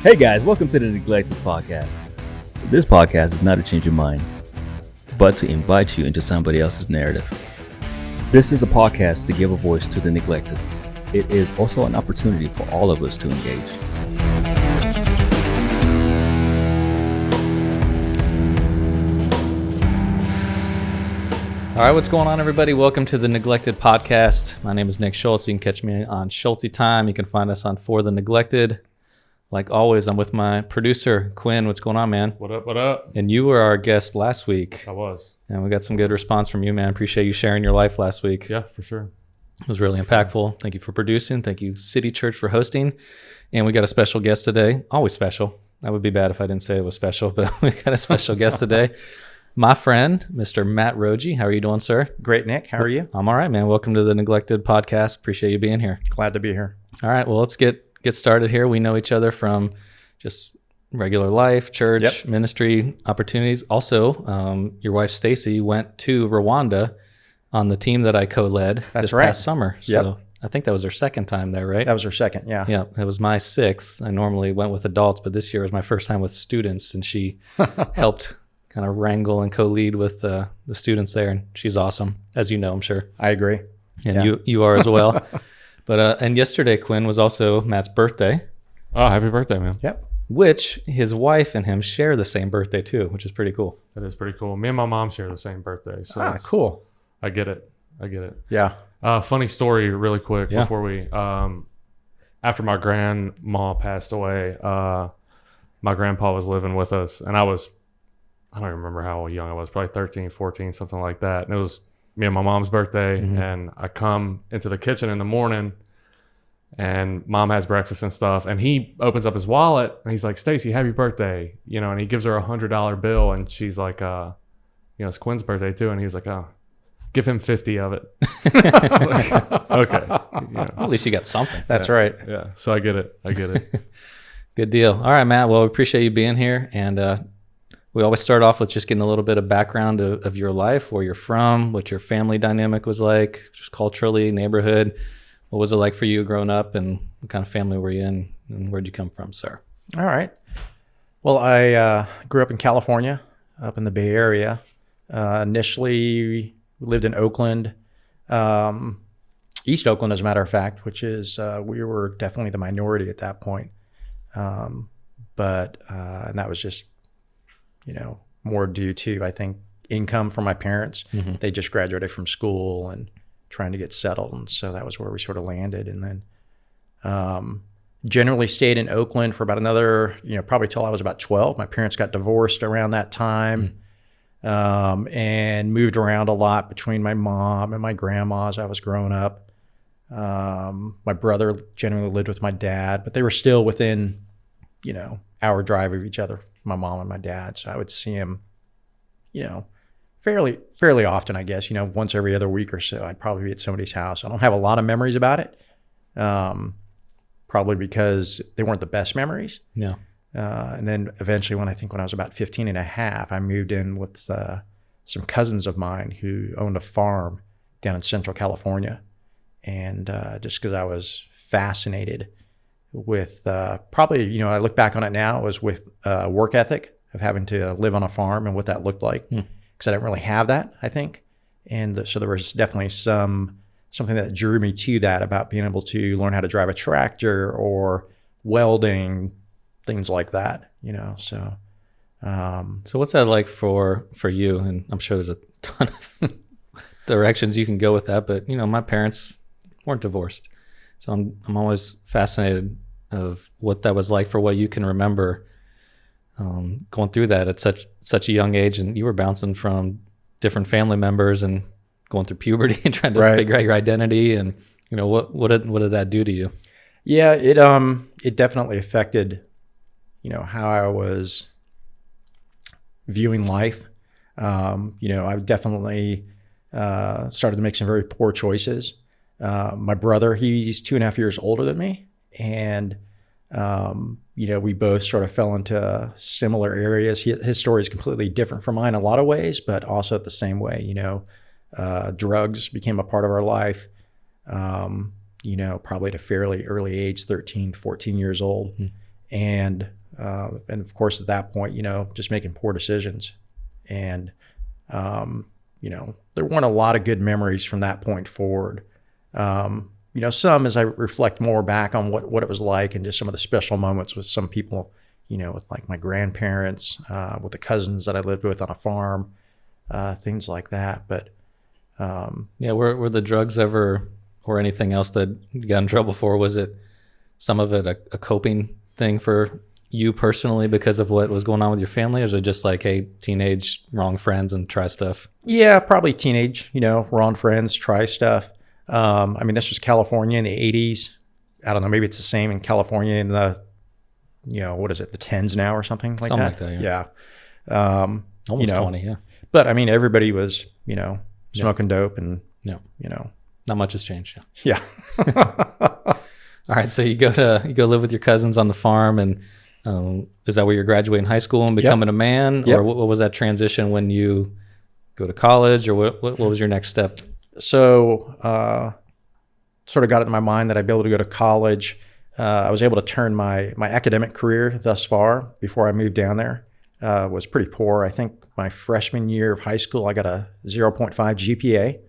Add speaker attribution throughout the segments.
Speaker 1: Hey guys, welcome to the Neglected Podcast. This podcast is not to change your mind, but to invite you into somebody else's narrative. This is a podcast to give a voice to the neglected. It is also an opportunity for all of us to engage.
Speaker 2: All right, what's going on, everybody? Welcome to the Neglected Podcast. My name is Nick Schultz. You can catch me on Schultzy Time. You can find us on For the Neglected. Like always, I'm with my producer, Quinn. What's going on, man?
Speaker 3: What up, what up?
Speaker 2: And you were our guest last week.
Speaker 3: I was.
Speaker 2: And we got some good response from you, man. Appreciate you sharing your life last week.
Speaker 3: Yeah, for sure.
Speaker 2: It was really impactful. Thank you for producing. Thank you, City Church, for hosting. And we got a special guest today. Always special. That would be bad if I didn't say it was special, but we got a special guest today. My friend, Mr. Matt Rogie. How are you doing, sir?
Speaker 4: Great, Nick. How are you?
Speaker 2: I'm all right, man. Welcome to the Neglected Podcast. Appreciate you being here.
Speaker 4: Glad to be here.
Speaker 2: All right. Well, let's get started here. We know each other from just regular life, church, ministry opportunities. Also, your wife, Stacy, went to Rwanda on the team that I co-led this past summer. So I think that was her second time there, right?
Speaker 4: That was her second, yeah.
Speaker 2: Yeah, it was my sixth. I normally went with adults, but this year was my first time with students, and she helped kind of wrangle and co-lead with the students there, and she's awesome, as you know, I'm sure.
Speaker 4: I agree.
Speaker 2: And you are as well. But and yesterday, Quinn, was also Matt's birthday.
Speaker 3: Oh, happy birthday, man.
Speaker 4: Yep.
Speaker 2: Which his wife and him share the same birthday too, which is pretty cool.
Speaker 3: That is pretty cool. Me and my mom share the same birthday. So
Speaker 4: cool.
Speaker 3: I get it.
Speaker 4: Yeah.
Speaker 3: Funny story really quick before we, after my grandma passed away, my grandpa was living with us, and I don't even remember how young I was, probably 13, 14, something like that. And it was me and my mom's birthday, and I come into the kitchen in the morning, and mom has breakfast and stuff, and he opens up his wallet and he's like, "Stacy, happy birthday," and he gives her $100 bill, and she's like, it's Quinn's birthday too, and he was like, "Oh, give him 50 of it." Like, okay.
Speaker 2: At least you got something.
Speaker 4: That's right.
Speaker 3: Yeah. So I get it.
Speaker 2: Good deal. All right, Matt. Well, we appreciate you being here, and we always start off with just getting a little bit of background of your life, where you're from, what your family dynamic was like, just culturally, neighborhood. What was it like for you growing up, and what kind of family were you in, and where'd you come from, sir?
Speaker 4: All right. Well, I grew up in California, up in the Bay Area. Initially, we lived in Oakland, East Oakland, as a matter of fact, which is, we were definitely the minority at that point. And that was just, more due to, I think, income from my parents. They just graduated from school and trying to get settled, and so that was where we sort of landed. And then generally stayed in Oakland for about another, probably till I was about 12. My parents got divorced around that time, and moved around a lot between my mom and my grandma as I was growing up. My brother generally lived with my dad, but they were still within, hour drive of each other, my mom and my dad. So I would see him, fairly often, I guess, once every other week or so. I'd probably be at somebody's house. I don't have a lot of memories about it, probably because they weren't the best memories.
Speaker 2: Yeah.
Speaker 4: And then eventually when I was about 15 and a half, I moved in with some cousins of mine who owned a farm down in Central California. And just because I was fascinated with probably, I look back on it now, it was with work ethic of having to live on a farm and what that looked like. Because I didn't really have that, I think. And so there was definitely something that drew me to that, about being able to learn how to drive a tractor or welding, things like that, so.
Speaker 2: So what's that like for you? And I'm sure there's a ton of directions you can go with that, but my parents weren't divorced. So I'm always fascinated of what that was like, for what you can remember going through that at such a young age. And you were bouncing from different family members and going through puberty and trying to figure out your identity. And what did that do to you?
Speaker 4: Yeah, it definitely affected how I was viewing life. I definitely started to make some very poor choices. My brother, he's 2.5 years older than me, and we both sort of fell into similar areas. His story is completely different from mine in a lot of ways, but also at the same way. Drugs became a part of our life, probably at a fairly early age, 13, 14 years old. and of course at that point, just making poor decisions, and there weren't a lot of good memories from that point forward. Some as I reflect more back on what it was like, and just some of the special moments with some people, with like my grandparents, with the cousins that I lived with on a farm, things like that. But
Speaker 2: were the drugs ever, or anything else that you got in trouble for, was it some of it a coping thing for you personally because of what was going on with your family, or is it just like, hey, teenage, wrong friends and try stuff?
Speaker 4: Yeah, probably teenage, wrong friends, try stuff. This was California in the 80s. I don't know, maybe it's the same in California in the, what is it, the 10s now or something like
Speaker 2: something
Speaker 4: that?
Speaker 2: Like that,
Speaker 4: yeah.
Speaker 2: Almost 20, yeah.
Speaker 4: But everybody was, smoking dope, and,
Speaker 2: not much has changed.
Speaker 4: Yeah.
Speaker 2: All right. So you go live with your cousins on the farm, and is that where you're graduating high school and becoming a man?
Speaker 4: Yep.
Speaker 2: Or what was that transition when you go to college, or what was your next step?
Speaker 4: So sort of got it in my mind that I'd be able to go to college. I was able to turn my academic career thus far before I moved down there. Was pretty poor. I think my freshman year of high school, I got a 0.5 GPA.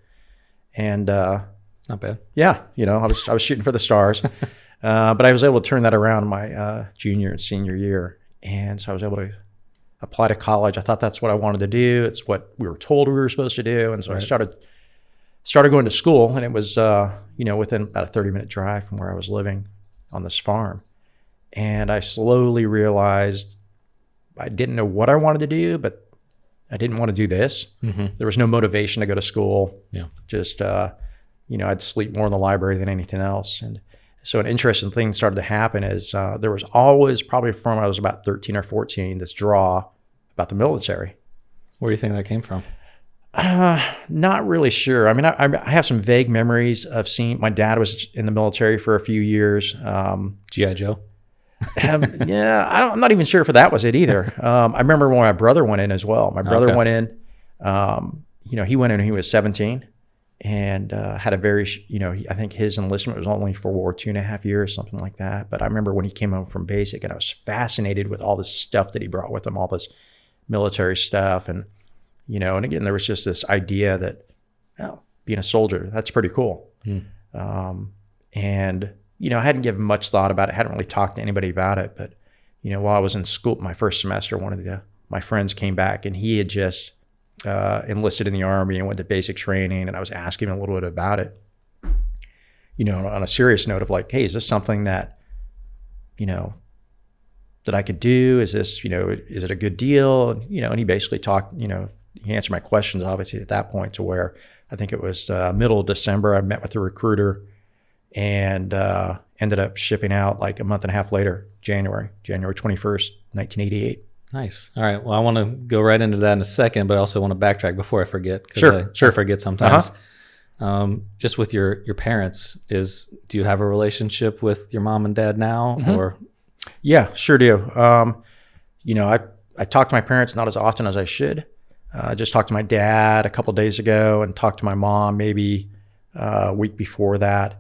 Speaker 4: And
Speaker 2: not bad.
Speaker 4: Yeah, I was shooting for the stars. But I was able to turn that around my junior and senior year. And so I was able to apply to college. I thought that's what I wanted to do. It's what we were told we were supposed to do. And so
Speaker 2: right.
Speaker 4: I started going to school, and it was, within about a 30-minute drive from where I was living on this farm. And I slowly realized I didn't know what I wanted to do, but I didn't want to do this.
Speaker 2: Mm-hmm.
Speaker 4: There was no motivation to go to school.
Speaker 2: Yeah.
Speaker 4: Just, I'd sleep more in the library than anything else. And so an interesting thing started to happen is there was always, probably from I was about 13 or 14, this draw about the military.
Speaker 2: Where do you think that came from?
Speaker 4: Not really sure. I have some vague memories of seeing, my dad was in the military for a few years.
Speaker 2: G.I. Joe?
Speaker 4: Yeah, I'm not even sure if that was it either. I remember when my brother went in as well. My brother went in, he went in when he was 17, and had a very, I think his enlistment was only for 2.5 years, something like that. But I remember when he came home from basic, and I was fascinated with all this stuff that he brought with him, all this military stuff. And, and again, there was just this idea that, being a soldier, that's pretty cool. And, I hadn't given much thought about it. I hadn't really talked to anybody about it. But, while I was in school, my first semester, one of my friends came back, and he had just enlisted in the Army and went to basic training. And I was asking him a little bit about it, on a serious note of like, hey, is this something that, that I could do? Is this, is it a good deal? And, and he basically talked, he answered my questions, obviously, at that point, to where I think it was middle of December. I met with the recruiter, and ended up shipping out like a month and a half later, January 21st, 1988.
Speaker 2: Nice. All right. Well, I want to go right into that in a second, but I also want to backtrack before I forget.
Speaker 4: Sure.
Speaker 2: I forget sometimes. Just with your parents, do you have a relationship with your mom and dad now? Mm-hmm. Or?
Speaker 4: Yeah, sure do. I talk to my parents not as often as I should. I just talked to my dad a couple of days ago, and talked to my mom maybe a week before that.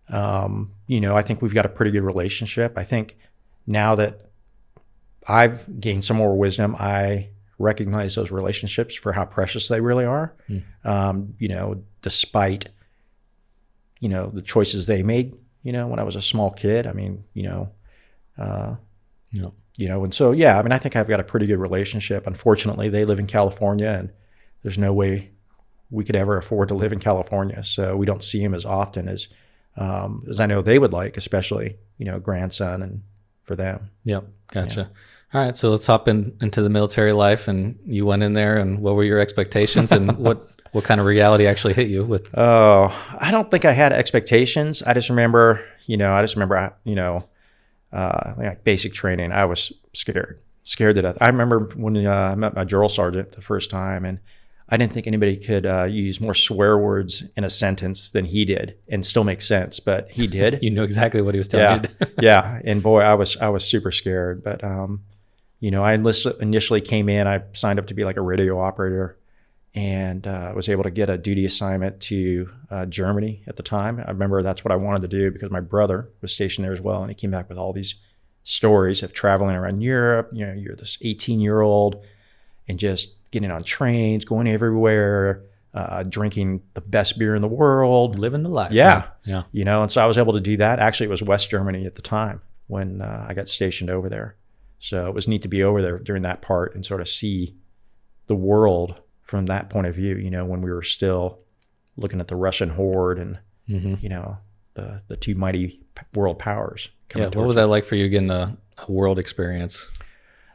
Speaker 4: I think we've got a pretty good relationship. I think now that I've gained some more wisdom, I recognize those relationships for how precious they really are. Despite, the choices they made, when I was a small kid. And so, yeah, I think I've got a pretty good relationship. Unfortunately, they live in California, and there's no way we could ever afford to live in California. So we don't see them as often as I know they would like, especially, grandson, and for them.
Speaker 2: Yep. Gotcha. Yeah. All right. So let's hop into the military life. And you went in there, and what were your expectations, and what kind of reality actually hit you with? Oh,
Speaker 4: I don't think I had expectations. I just remember, like basic training, I was scared to death. I remember when I met my drill sergeant the first time, and I didn't think anybody could use more swear words in a sentence than he did and still make sense, but he did.
Speaker 2: You knew exactly what he was telling you.
Speaker 4: Yeah. And boy, I was super scared. But, I initially came in, I signed up to be like a radio operator, and was able to get a duty assignment to Germany at the time. I remember that's what I wanted to do because my brother was stationed there as well, and he came back with all these stories of traveling around Europe. You know, you're this 18-year-old and just getting on trains, going everywhere, drinking the best beer in the world.
Speaker 2: Living the life.
Speaker 4: Yeah.
Speaker 2: Yeah.
Speaker 4: You know, and so I was able to do that. Actually, it was West Germany at the time when I got stationed over there. So it was neat to be over there during that part and sort of see the world from that point of view, you know, when we were still looking at the Russian horde and, you know, the two mighty world powers.
Speaker 2: Yeah. What was that like for you getting a world experience?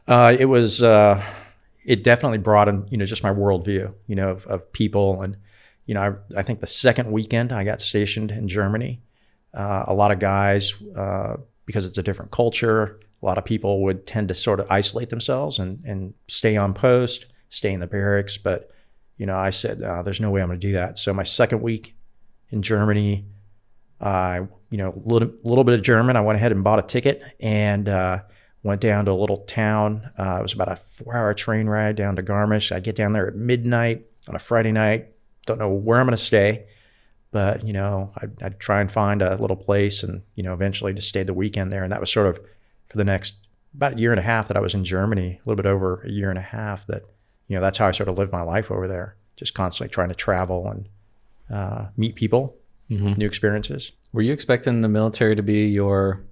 Speaker 4: It was, it definitely broadened, you know, just my worldview, you know, of people. And, you know, I think the second weekend I got stationed in Germany, a lot of guys, because it's a different culture, a lot of people would tend to sort of isolate themselves and stay on post, stay in the barracks. But, you know, I said, there's no way I'm going to do that. So my second week in Germany, you know, a little bit of German. I went ahead and bought a ticket and went down to a little town. It was about a 4-hour train ride down to Garmisch. I get down there at midnight on a Friday night. Don't know where I'm going to stay, but, you know, I'd try and find a little place and, you know, eventually just stayed the weekend there. And that was sort of for the next about a year and a half that I was in Germany, a little bit over a year and a half that, you know, that's how I sort of lived my life over there, just constantly trying to travel and meet people, new experiences.
Speaker 2: Were you expecting the military to be your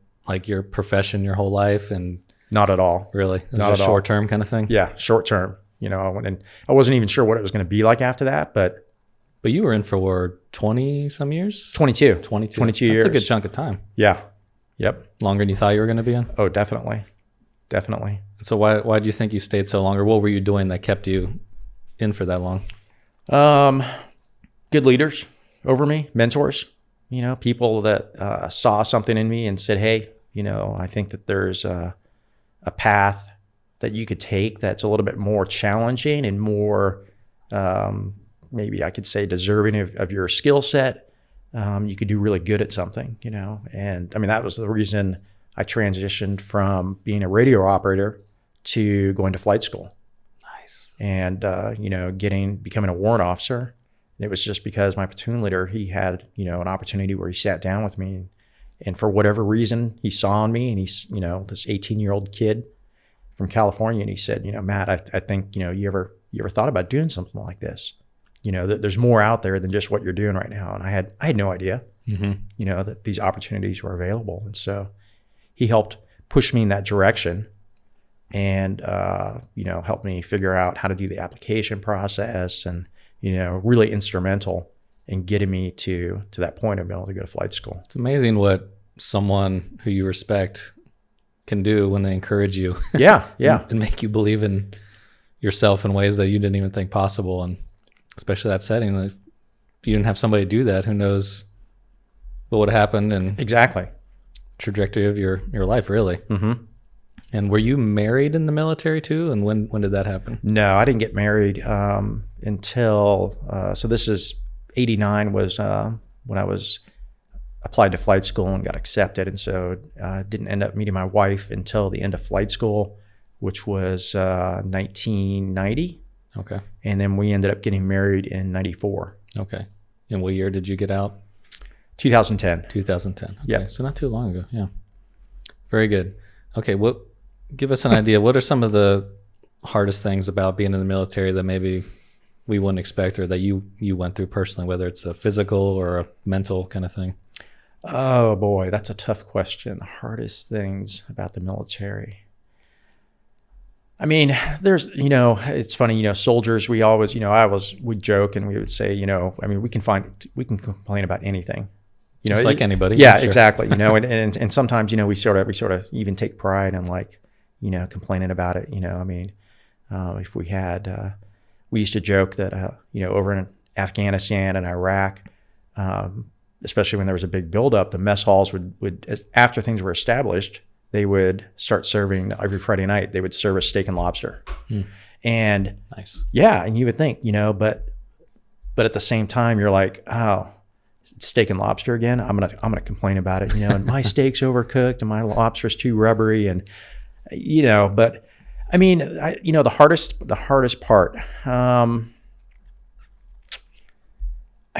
Speaker 2: profession your whole life? And
Speaker 4: not at all.
Speaker 2: Really? It was
Speaker 4: Not
Speaker 2: a
Speaker 4: at all.
Speaker 2: short-term kind of thing?
Speaker 4: Yeah, short term. You know, and I wasn't even sure what it was going to be like after that, but
Speaker 2: you were in for 20 some years?
Speaker 4: 22.
Speaker 2: 22
Speaker 4: years.
Speaker 2: That's a good chunk of time.
Speaker 4: Yeah. Yep.
Speaker 2: Longer than you thought you were going to be in?
Speaker 4: Oh, definitely. Definitely.
Speaker 2: So why do you think you stayed so long, or what were you doing that kept you in for that long?
Speaker 4: Good leaders over me, mentors, you know, people that saw something in me and said, hey, you know, I think that there's a path that you could take that's a little bit more challenging and more, maybe I could say deserving of your skill set. You could do really good at something, you know. And I mean, that was the reason I transitioned from being a radio operator to going to flight school.
Speaker 2: Nice.
Speaker 4: And, you know, becoming a warrant officer. It was just because my platoon leader, he had, you know, an opportunity where he sat down with me and for whatever reason he saw in me, and he's, you know, this 18-year-old kid from California. And he said, you know, Matt, I think, you know, you ever thought about doing something like this? You know, that there's more out there than just what you're doing right now. And I had no idea, you know, that these opportunities were available. And so he helped push me in that direction and, you know, helped me figure out how to do the application process and, you know, really instrumental in getting me to that point of being able to go to flight school.
Speaker 2: It's amazing what someone who you respect can do when they encourage you.
Speaker 4: Yeah. Yeah.
Speaker 2: and make you believe in yourself in ways that you didn't even think possible. And especially that setting, if you didn't have somebody do that, who knows what would have happened and
Speaker 4: exactly
Speaker 2: trajectory of your life, really.
Speaker 4: Mm-hmm.
Speaker 2: And were you married in the military too? And when did that happen?
Speaker 4: No, I didn't get married until, so this is 89 was when I was applied to flight school and got accepted. And so didn't end up meeting my wife until the end of flight school, which was 1990.
Speaker 2: Okay.
Speaker 4: And then we ended up getting married in 94.
Speaker 2: Okay. And what year did you get out?
Speaker 4: 2010.
Speaker 2: 2010. Okay.
Speaker 4: Yeah.
Speaker 2: So not too long ago. Yeah. Very good. Okay. Give us an idea. What are some of the hardest things about being in the military that maybe we wouldn't expect, or that you went through personally, whether it's a physical or a mental kind of thing?
Speaker 4: Oh boy, that's a tough question. The hardest things about the military. I mean, there's, you know, it's funny, you know, soldiers, we always, you know, we'd joke and we would say, you know, I mean, we can complain about anything, you know,
Speaker 2: just like anybody.
Speaker 4: Yeah,
Speaker 2: sure.
Speaker 4: Exactly. You know, and sometimes, you know, we sort of even take pride in, like, you know, complaining about it. You know, I mean, if we had, we used to joke that, you know, over in Afghanistan and Iraq, especially when there was a big buildup, the mess halls would after things were established, they would start serving every Friday night. They would serve us steak and lobster. And
Speaker 2: nice.
Speaker 4: Yeah, and you would think, you know, but at the same time, you're like, oh, steak and lobster again. I'm gonna complain about it, you know, and my steak's overcooked and my lobster's too rubbery, and you know. But I mean, you know, the hardest part. I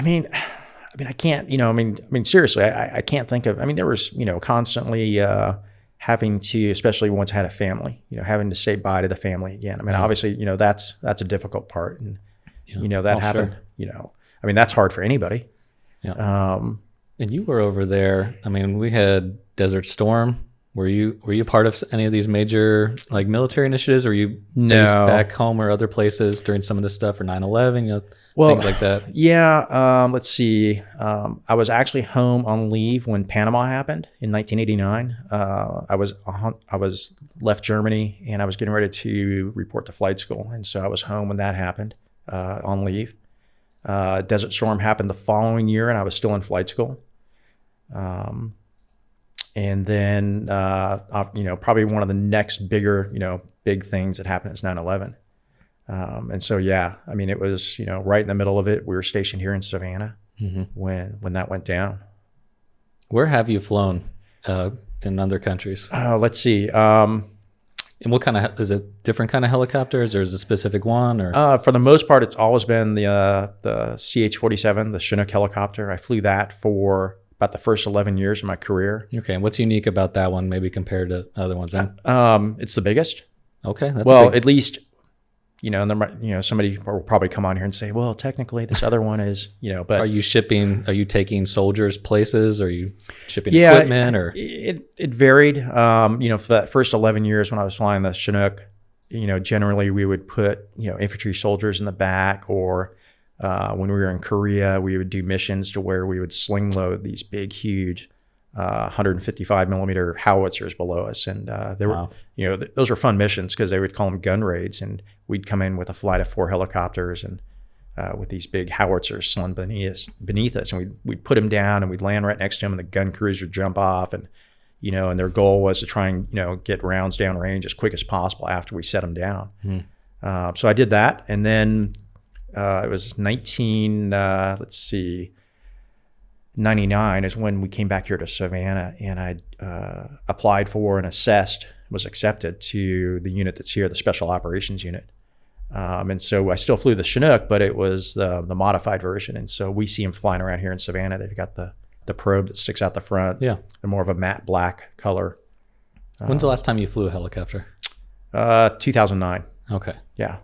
Speaker 4: mean, I can't, you know, I mean, seriously, I can't think of. I mean, there was, you know, constantly having to, especially once I had a family, having to say bye to the family again. I mean, obviously, that's a difficult part, and that happened.
Speaker 2: Sure.
Speaker 4: I mean, that's hard for anybody.
Speaker 2: Yeah. And you were over there. I mean, we had Desert Storm. Were you part of any of these major like military initiatives? Or were you based back home or other places during some of this stuff, or 9/11, things like that?
Speaker 4: Yeah. Let's see. I was actually home on leave when Panama happened in 1989. I was left Germany, and I was getting ready to report to flight school, and so I was home when that happened on leave. Desert Storm happened the following year, and I was still in flight school. And then, probably one of the next big things that happened is 9/11. And so, I mean, it was, right in the middle of it. We were stationed here in Savannah when that went down.
Speaker 2: Where have you flown in other countries?
Speaker 4: Let's see.
Speaker 2: And what kind of, is it different kind of helicopters, or is it a specific one? Or
Speaker 4: for the most part, it's always been the CH-47, the Chinook helicopter. I flew that for about the first 11 years of my career.
Speaker 2: Okay. And what's unique about that one, maybe compared to other ones then?
Speaker 4: It's the biggest.
Speaker 2: Okay. That's
Speaker 4: at least, and there might, somebody will probably come on here and say, well, technically this other one is, but.
Speaker 2: Are you taking soldiers places? Are you shipping equipment, or?
Speaker 4: It varied. For that first 11 years when I was flying the Chinook, generally we would put, infantry soldiers in the back, or when we were in Korea, we would do missions to where we would sling load these big, huge 155 millimeter howitzers below us. And they were, those were fun missions because they would call them gun raids. And we'd come in with a flight of 4 helicopters and with these big howitzers slung beneath us. And we'd put them down, and we'd land right next to them, and the gun crews would jump off. And, and their goal was to try and, get rounds down range as quick as possible after we set them down. So I did that. And then it was 99 is when we came back here to Savannah, and I applied for and assessed, was accepted to the unit that's here, the Special Operations Unit. And so I still flew the Chinook, but it was the modified version. And so we see them flying around here in Savannah. They've got the probe that sticks out the front.
Speaker 2: Yeah.
Speaker 4: They're more of a matte black color.
Speaker 2: When's the last time you flew a helicopter?
Speaker 4: 2009.
Speaker 2: Okay.
Speaker 4: Yeah.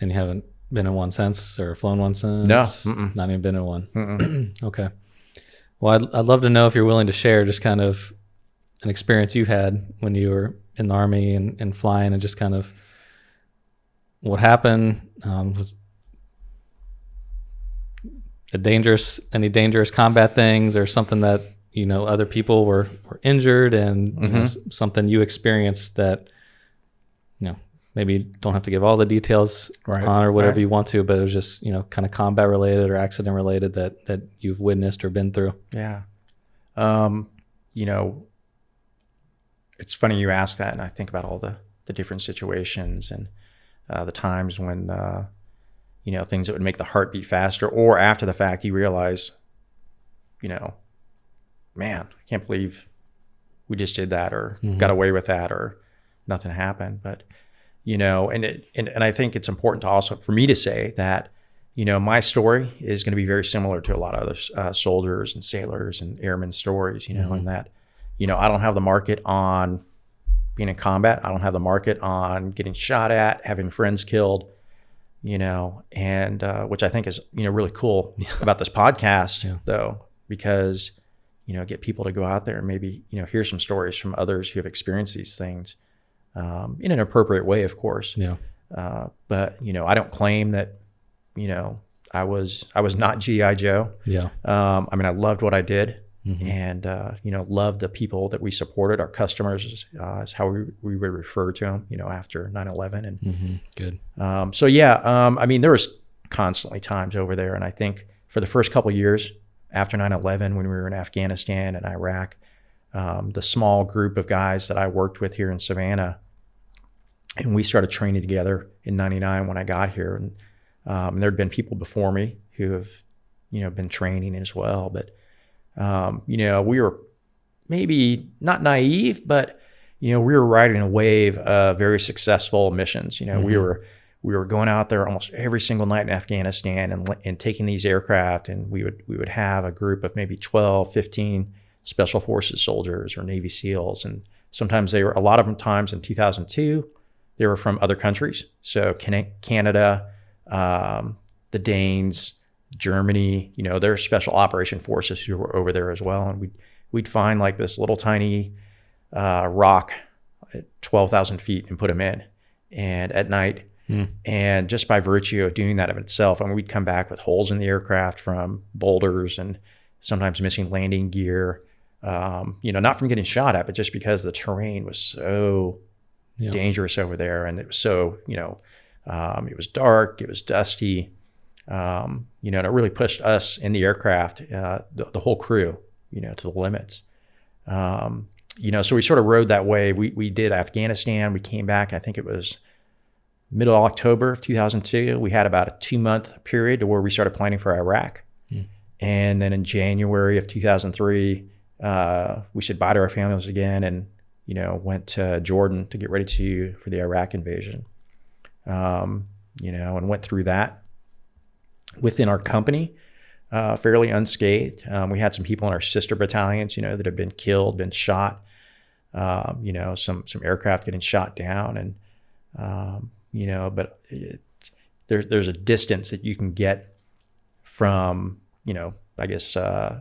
Speaker 2: And you haven't been in one since, or flown one since?
Speaker 4: No.
Speaker 2: Not even been in one. Okay. Well, I'd love to know if you're willing to share just kind of an experience you had when you were in the Army and flying, and just kind of what happened. Was any dangerous combat things, or something that, other people were injured, and something you experienced that, maybe you don't have to give all the details on, or whatever you want to, but it was just, kind of combat related or accident related that you've witnessed or been through.
Speaker 4: Yeah. It's funny you ask that, and I think about all the different situations and the times when, things that would make the heart beat faster, or after the fact, you realize, man, I can't believe we just did that, or got away with that, or nothing happened. But, and I think it's important to also, for me to say that, my story is going to be very similar to a lot of other soldiers and sailors and airmen stories, and that, I don't have the market on being in combat. I don't have the market on getting shot at, having friends killed, and which I think is, really cool about this podcast, though, because, get people to go out there and maybe, hear some stories from others who have experienced these things in an appropriate way, of course.
Speaker 2: Yeah.
Speaker 4: But, I don't claim that, I was not G.I. Joe.
Speaker 2: Yeah.
Speaker 4: I mean, I loved what I did, and, loved the people that we supported. Our customers is how we would refer to them, after 9/11. And
Speaker 2: good.
Speaker 4: I mean, there was constantly times over there. And I think for the first couple of years after 9/11, when we were in Afghanistan and Iraq, the small group of guys that I worked with here in Savannah, and we started training together in 99 when I got here. And there'd been people before me who have, been training as well. But, we were maybe not naive, but, we were riding a wave of very successful missions. We were going out there almost every single night in Afghanistan and taking these aircraft, and we would have a group of maybe 12, 15 Special Forces soldiers or Navy SEALs, and Sometimes a lot of them times in 2002, they were from other countries. So Canada, the Danes, Germany, they're special operation forces who were over there as well. And we'd find like this little tiny rock at 12,000 feet and put them in, and at night. And just by virtue of doing that of itself, we'd come back with holes in the aircraft from boulders and sometimes missing landing gear, not from getting shot at, but just because the terrain was so dangerous over there. And it was so, it was dark, it was dusty, and it really pushed us in the aircraft, the whole crew, to the limits. So we sort of rode that wave. We did Afghanistan. We came back, I think it was middle of October of 2002. We had about a 2-month period to where we started planning for Iraq. And then in January of 2003, we said bye to our families again and, went to Jordan to get ready for the Iraq invasion. And went through that within our company, fairly unscathed. We had some people in our sister battalions, that had been killed, been shot, some aircraft getting shot down, and, but there's a distance that you can get from, I guess,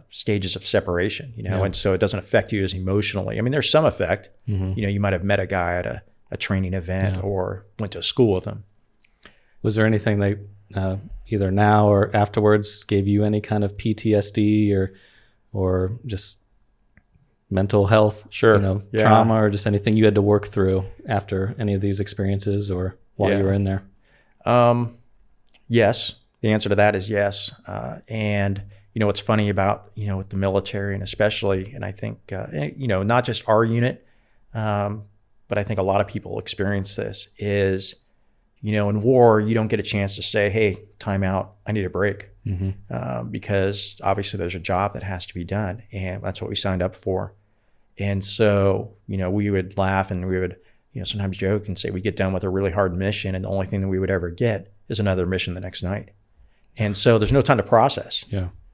Speaker 4: stages of separation, and so it doesn't affect you as emotionally. There's some effect, you might have met a guy at a training event or went to school with him.
Speaker 2: Was there anything that either now or afterwards gave you any kind of PTSD or just mental health, trauma, or just anything you had to work through after any of these experiences or while you were in there?
Speaker 4: Yes. The answer to that is yes. And, what's funny about, with the military and especially, and I think, not just our unit, but I think a lot of people experience this is, in war, you don't get a chance to say, hey, time out, I need a break. Because obviously there's a job that has to be done, and that's what we signed up for. And so, we would laugh and we would, sometimes joke and say we get done with a really hard mission and the only thing that we would ever get is another mission the next night. And so there's no time to process.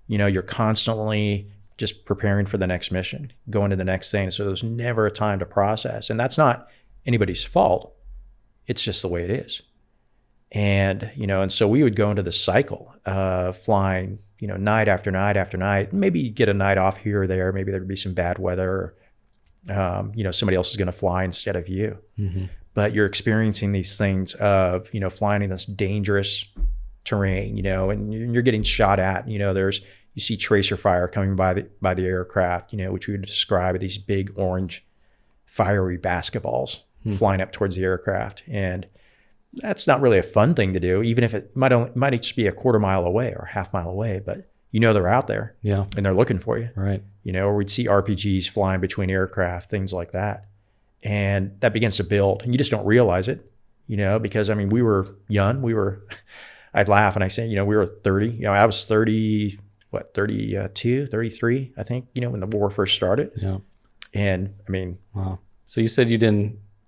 Speaker 4: You're constantly just preparing for the next mission, going to the next thing. So there's never a time to process. And that's not anybody's fault. It's just the way it is. And, and so we would go into this cycle of flying, night after night after night. Maybe you get a night off here or there. Maybe there'd be some bad weather. Somebody else is going to fly instead of you. But you're experiencing these things of, flying in this dangerous terrain, and you're getting shot at. You see tracer fire coming by the aircraft, which we would describe as these big orange fiery basketballs flying up towards the aircraft. And that's not really a fun thing to do, even if it might just be a quarter mile away or half mile away, but they're out there and they're looking for you.
Speaker 2: Right.
Speaker 4: Or we'd see RPGs flying between aircraft, things like that. And that begins to build and you just don't realize it, because we were young, I'd laugh and I say, we were 30, I was 32, 33, I think, when the war first started.
Speaker 2: Yeah.
Speaker 4: And
Speaker 2: wow. So you said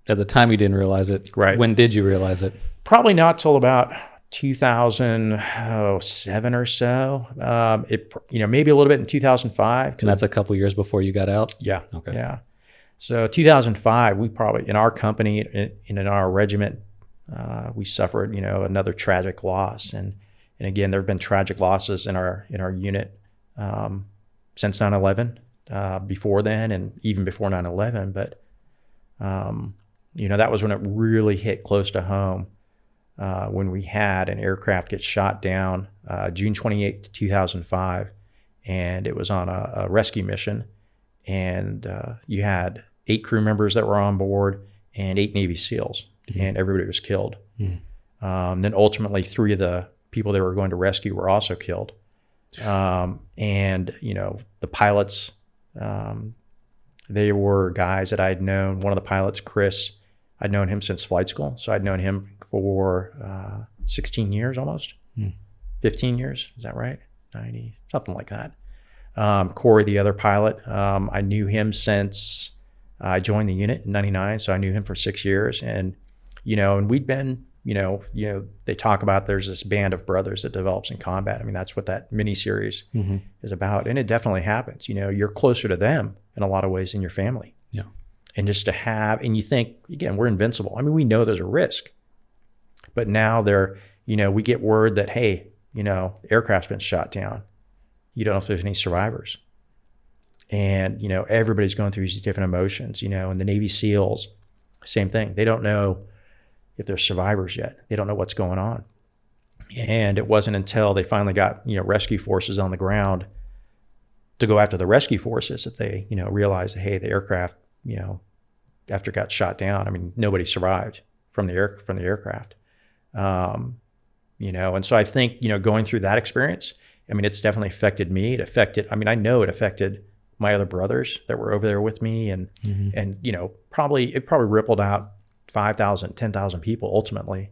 Speaker 2: at the time you didn't realize it.
Speaker 4: Right.
Speaker 2: When did you realize it?
Speaker 4: Probably not till about 2007 or so. Maybe a little bit in 2005.
Speaker 2: And that's a couple years before you got out?
Speaker 4: Yeah.
Speaker 2: Okay.
Speaker 4: Yeah. So 2005, we probably, in our company, in our regiment, we suffered, another tragic loss. And again, there have been tragic losses in our unit since 9/11, before then, and even before 9/11. But that was when it really hit close to home, when we had an aircraft get shot down June 28th, 2005, and it was on a rescue mission. And you had 8 crew members that were on board and 8 Navy SEALs, and everybody was killed. Then ultimately 3 of the people they were going to rescue were also killed. And the pilots, they were guys that I'd known. One of the pilots, Chris, I'd known him since flight school. So I'd known him for 16 years almost, 15 years. Is that right? 90, something like that. Corey, the other pilot, I knew him since I joined the unit in 99. So I knew him for 6 years. And, and we'd been, they talk about there's this band of brothers that develops in combat. That's what that miniseries is about. And it definitely happens. You're closer to them in a lot of ways than your family.
Speaker 2: Yeah.
Speaker 4: And just to have, and you think, again, we're invincible. I mean, we know there's a risk, but now we get word that, hey, aircraft's been shot down. You don't know if there's any survivors. And, everybody's going through these different emotions, and the Navy SEALs, same thing. They don't know if there's survivors yet. They don't know what's going on. And it wasn't until they finally got, rescue forces on the ground to go after the rescue forces that they, realized that, hey, the aircraft, after it got shot down, I mean, nobody survived from the aircraft. And so I think, going through that experience, I mean, it's definitely affected me. I know it affected my other brothers that were over there with me, and, and, it probably rippled out 5,000, 10,000 people ultimately.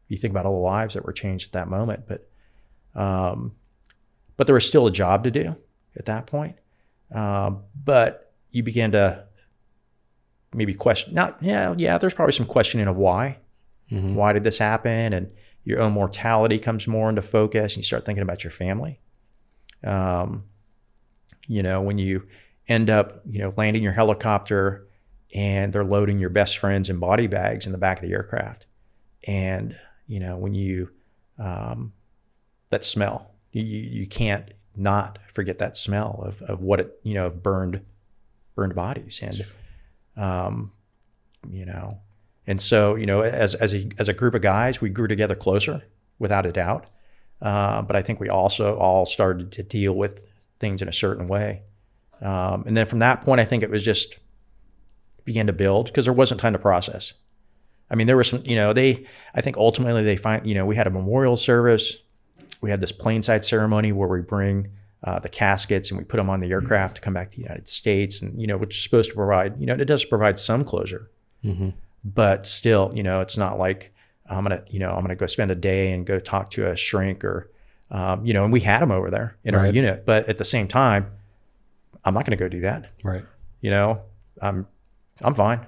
Speaker 4: You think about all the lives that were changed at that moment, but there was still a job to do at that point. But you began to maybe question, there's probably some questioning of why. Why did this happen? And your own mortality comes more into focus, and you start thinking about your family. When you end up, landing your helicopter and they're loading your best friends in body bags in the back of the aircraft. And, when you, that smell, you can't not forget that smell of what it, of burned bodies. And, and so, as a group of guys, we grew together closer without a doubt. But I think we also all started to deal with things in a certain way. And then from that point, I think it was just began to build, because there wasn't time to process. I mean, there were some, I think ultimately they find, we had a memorial service. We had this plainside ceremony where we bring the caskets and we put them on the aircraft to come back to the United States, and, which is supposed to provide, it does provide some closure, but still, it's not like I'm going to go spend a day and go talk to a shrink or, and we had them over there in our unit, but at the same time, I'm not going to go do that. Right. I'm fine.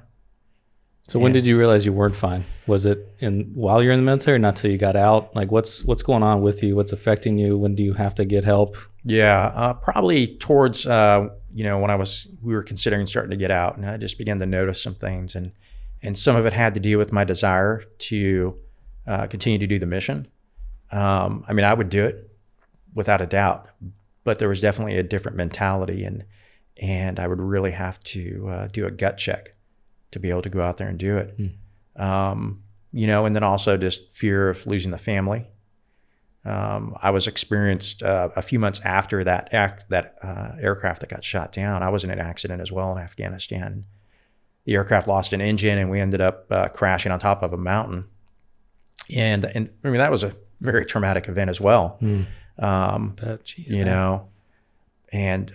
Speaker 2: So when did you realize you weren't fine? Was it while you're in the military, not till you got out? Like what's going on with you? What's affecting you? When do you have to get help?
Speaker 4: Yeah, probably towards, when we were considering starting to get out, and I just began to notice some things, and some of it had to do with my desire to continue to do the mission. I mean, I would do it without a doubt, but there was definitely a different mentality, and I would really have to do a gut check to be able to go out there and do it. And then also just fear of losing the family. I was experienced a few months after that aircraft that got shot down. I was in an accident as well in Afghanistan. The aircraft lost an engine, and we ended up crashing on top of a mountain. And I mean, that was a very traumatic event as well. And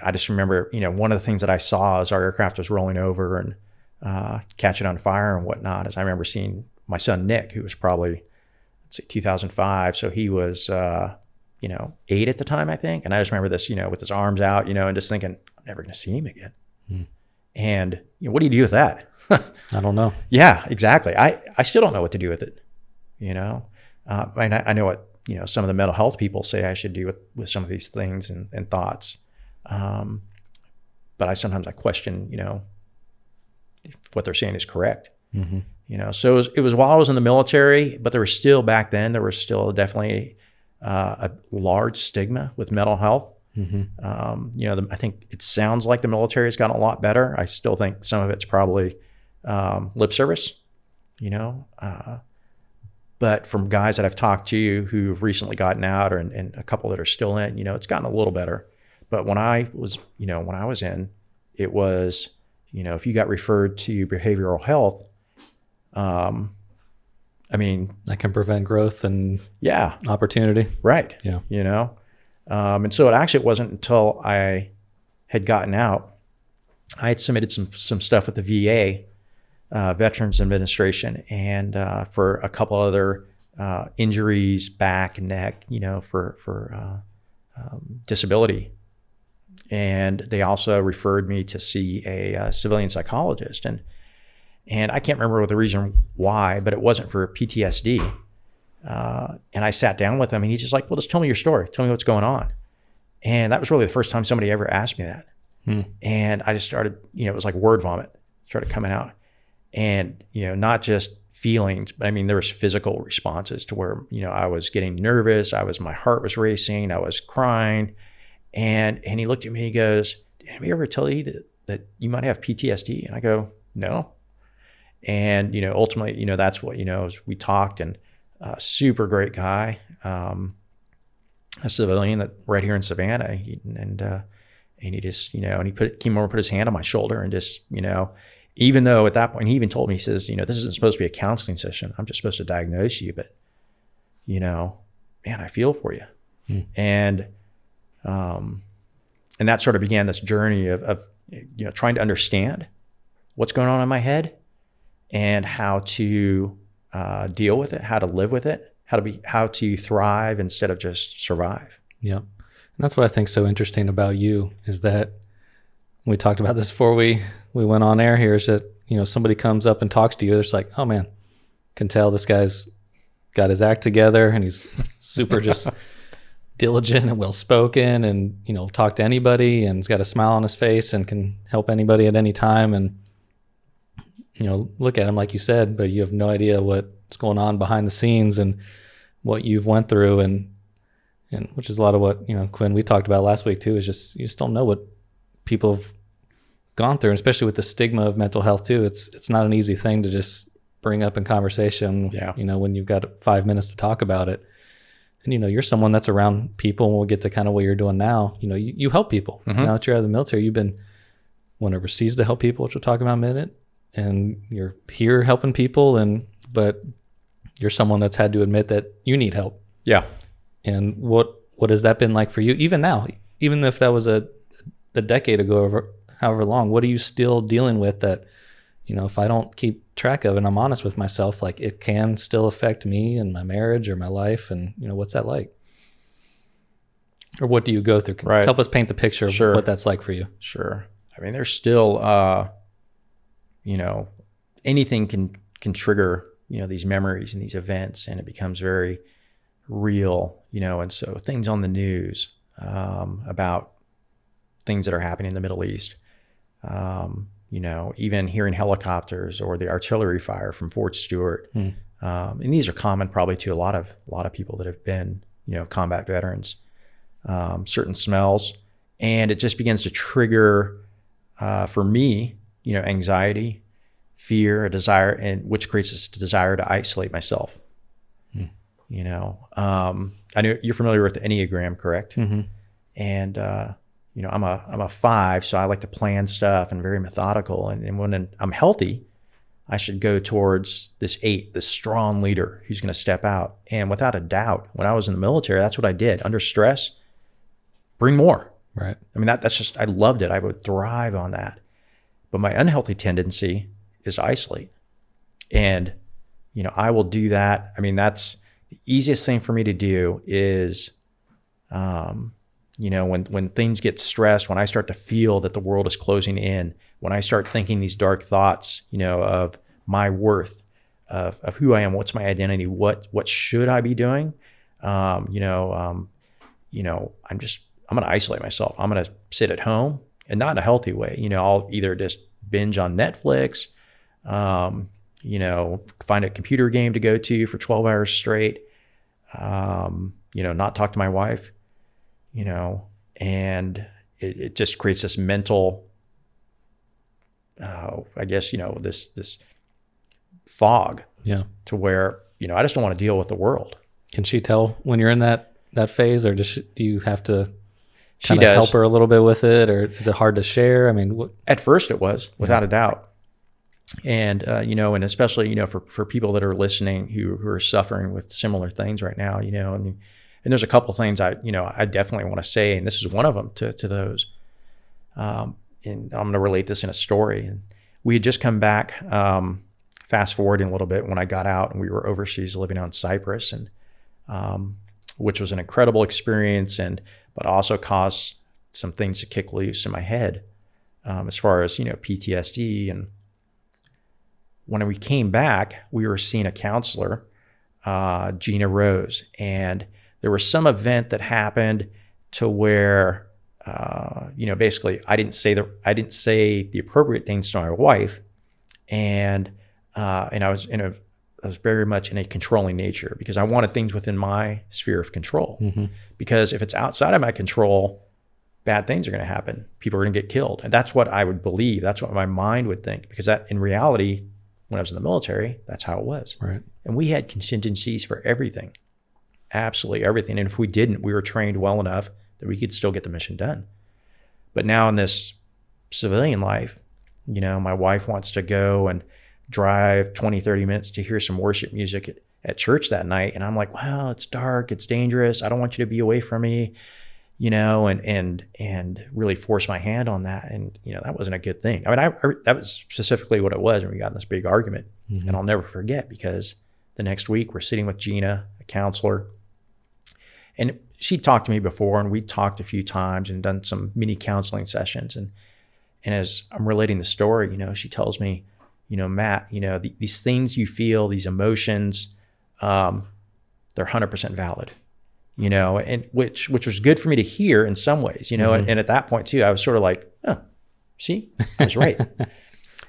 Speaker 4: I just remember, one of the things that I saw as our aircraft was rolling over and catching on fire and whatnot, is I remember seeing my son Nick, who was probably, let's say 2005. So he was, 8 at the time, I think. And I just remember this, with his arms out, and just thinking, I'm never going to see him again. And what do you do with that?
Speaker 2: I don't know.
Speaker 4: Yeah, exactly. I still don't know what to do with it. I know what, some of the mental health people say I should do with some of these things and thoughts. But sometimes I question, if what they're saying is correct. So it was while I was in the military, but there was still, back then, there was still definitely a large stigma with mental health. I think it sounds like the military has gotten a lot better. I still think some of it's probably lip service, but from guys that I've talked to who've recently gotten out, and a couple that are still in, it's gotten a little better. But when I was in, it was, if you got referred to behavioral health,
Speaker 2: that can prevent growth and opportunity.
Speaker 4: Right. Yeah. And so it wasn't until I had gotten out, I had submitted some stuff with the VA, Veterans Administration, and for a couple other injuries, back and neck, for disability. And they also referred me to see a civilian psychologist, and I can't remember the reason why, but it wasn't for PTSD. And I sat down with him, and he's just like, well, just tell me your story. Tell me what's going on. And that was really the first time somebody ever asked me that. And I just started, it was like word vomit. started coming out. And, not just feelings, but I mean, there was physical responses to where, I was getting nervous. My heart was racing. I was crying. And he looked at me, he goes, "Did anybody ever tell you that you might have PTSD?" And I go, "No." And, ultimately, that's what, as we talked, and super great guy, a civilian that right here in Savannah. And he just, and he came over, put his hand on my shoulder and just, even though at that point, he even told me, he says, "This isn't supposed to be a counseling session. I'm just supposed to diagnose you, but, man, I feel for you." And that sort of began this journey of trying to understand what's going on in my head and how to deal with it, how to live with it, how to thrive instead of just survive.
Speaker 2: Yeah. And that's what I think is so interesting about you, is that we talked about this before we went on air here, is that, somebody comes up and talks to you, it's like, oh man, can tell this guy's got his act together and he's super just diligent and well-spoken, and, talk to anybody, and he's got a smile on his face and can help anybody at any time. And, look at him, like you said, but you have no idea what's going on behind the scenes and what you've went through. And which is a lot of what, Quinn, we talked about last week too, is just, you just don't know what people have gone through, and especially with the stigma of mental health too. It's not an easy thing to just bring up in conversation, when you've got 5 minutes to talk about it. And, you're someone that's around people, and we'll get to kind of what you're doing now. You help people. Mm-hmm. Now that you're out of the military, you've went overseas to help people, which we'll talk about in a minute. And you're here helping people, but you're someone that's had to admit that you need help. Yeah. And what has that been like for you, even now, even if that was a decade ago, or however long? What are you still dealing with that, if I don't keep track of, and I'm honest with myself, like, it can still affect me and my marriage or my life? And, what's that like? Or what do you go through? Right. Help us paint the picture of what that's like for you.
Speaker 4: Sure. I mean, there's still, anything can trigger, these memories and these events, and it becomes very real, and so things on the news about things that are happening in the Middle East, even hearing helicopters or the artillery fire from Fort Stewart. And these are common probably to a lot of people that have been, combat veterans, certain smells, and it just begins to trigger, for me, anxiety, fear, a desire, and which creates this desire to isolate myself. I know you're familiar with the Enneagram, correct? Mm-hmm. And, I'm a 5, so I like to plan stuff and very methodical. And when I'm healthy, I should go towards this 8, this strong leader who's going to step out. And without a doubt, when I was in the military, that's what I did. Under stress, bring more. Right. I mean, that's just, I loved it. I would thrive on that. But my unhealthy tendency is to isolate. And, I will do that. I mean, that's the easiest thing for me to do is, when things get stressed, when I start to feel that the world is closing in, when I start thinking these dark thoughts, of my worth, of who I am, what's my identity, what should I be doing? I'm going to isolate myself. I'm going to sit at home, and not in a healthy way. I'll either just binge on Netflix, find a computer game to go to for 12 hours straight, not talk to my wife, and it just creates this mental, this fog, to where, I just don't want to deal with the world.
Speaker 2: Can she tell when you're in that phase, or do you have to kind of help her a little bit with it, or is it hard to share? I mean,
Speaker 4: at first it was, without a doubt. And, and especially, for people that are listening who are suffering with similar things right now, and there's a couple things I definitely want to say, and this is one of them to those. And I'm going to relate this in a story. And we had just come back, fast forwarding a little bit, when I got out, and we were overseas living on Cyprus, and which was an incredible experience, but also caused some things to kick loose in my head, as far as, PTSD. And when we came back, we were seeing a counselor, Gina Rose, and there was some event that happened to where, basically I didn't say the appropriate things to my wife, and I was very much in a controlling nature because I wanted things within my sphere of control.
Speaker 2: Mm-hmm.
Speaker 4: Because if it's outside of my control, bad things are going to happen. People are going to get killed. And that's what I would believe. That's what my mind would think. Because that, in reality, when I was in the military, that's how it was.
Speaker 2: Right.
Speaker 4: And we had contingencies for everything. Absolutely everything. And if we didn't, we were trained well enough that we could still get the mission done. But now in this civilian life, my wife wants to go and drive 20, 30 minutes to hear some worship music at church that night. And I'm like, well, it's dark, it's dangerous. I don't want you to be away from me, and really force my hand on that. And, that wasn't a good thing. I mean, that was specifically what it was when we got in this big argument.
Speaker 2: Mm-hmm.
Speaker 4: And I'll never forget, because the next week we're sitting with Gina, a counselor, and she talked to me before, and we talked a few times and done some mini counseling sessions. And as I'm relating the story, she tells me, Matt, these things you feel, these emotions, they're 100% valid, and which was good for me to hear in some ways,
Speaker 2: Mm-hmm.
Speaker 4: and at that point too, I was sort of like, oh, see, I was right.